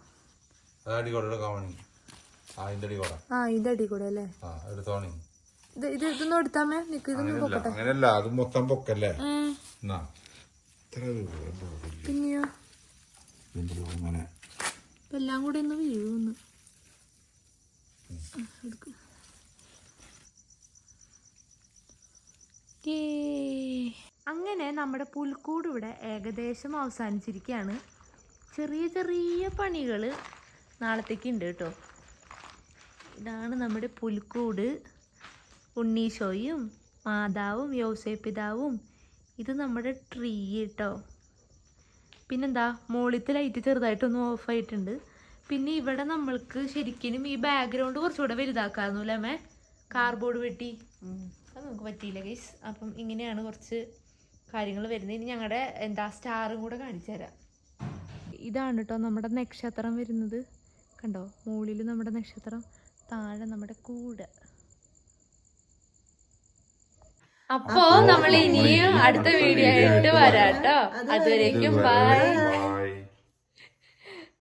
ഇതിന്റെ അടി കൂടെ അല്ലേ? ഇതൊന്നും എടുത്താമേ നിക്ക്, ഇതൊന്നും പൊക്കട്ടെ. അത് മൊത്തം പൊക്കല്ലേ? പിന്നെയോ എല്ലാം കൂടെ ഒന്ന് വീഴുന്നു. അങ്ങനെ നമ്മുടെ പുൽക്കൂട് ഇവിടെ ഏകദേശം അവസാനിച്ചിരിക്കുകയാണ്. ചെറിയ ചെറിയ പണികൾ നാളത്തേക്ക് ഉണ്ട് കേട്ടോ. ഇതാണ് നമ്മുടെ പുൽക്കൂട്. ഉണ്ണീശോയും മാതാവും യോസേപ്പിതാവും. ഇത് നമ്മുടെ ട്രീ കേട്ടോ. പിന്നെന്താ മുകളിലത്തെ ലൈറ്റ് ചെറുതായിട്ടൊന്ന് ഓഫായിട്ടുണ്ട്. പിന്നെ ഇവിടെ നമ്മൾക്ക് ശരിക്കും ഈ ബാക്ക്ഗ്രൗണ്ട് കുറച്ചുകൂടെ വലുതാക്കാമായിരുന്നു അല്ലേ അമ്മേ? കാർഡ്ബോർഡ് വെട്ടി അത് നമുക്ക് പറ്റിയില്ല ഗൈസ്. അപ്പം ഇങ്ങനെയാണ് കുറച്ച് കാര്യങ്ങൾ വരുന്നത്. ഇനി ഞങ്ങളുടെ സ്റ്റാറും കൂടെ കാണിച്ചു തരാം. ഇതാണ് കേട്ടോ നമ്മുടെ നക്ഷത്രം വരുന്നത്. കണ്ടോ, മുകളിൽ നമ്മുടെ നക്ഷത്രം, താഴെ നമ്മുടെ കൂട്. അപ്പോ നമ്മൾ ഇനിയും അടുത്ത വീഡിയോ ആയിട്ട് വരാട്ടോ. അതുവരേക്കും ബൈ.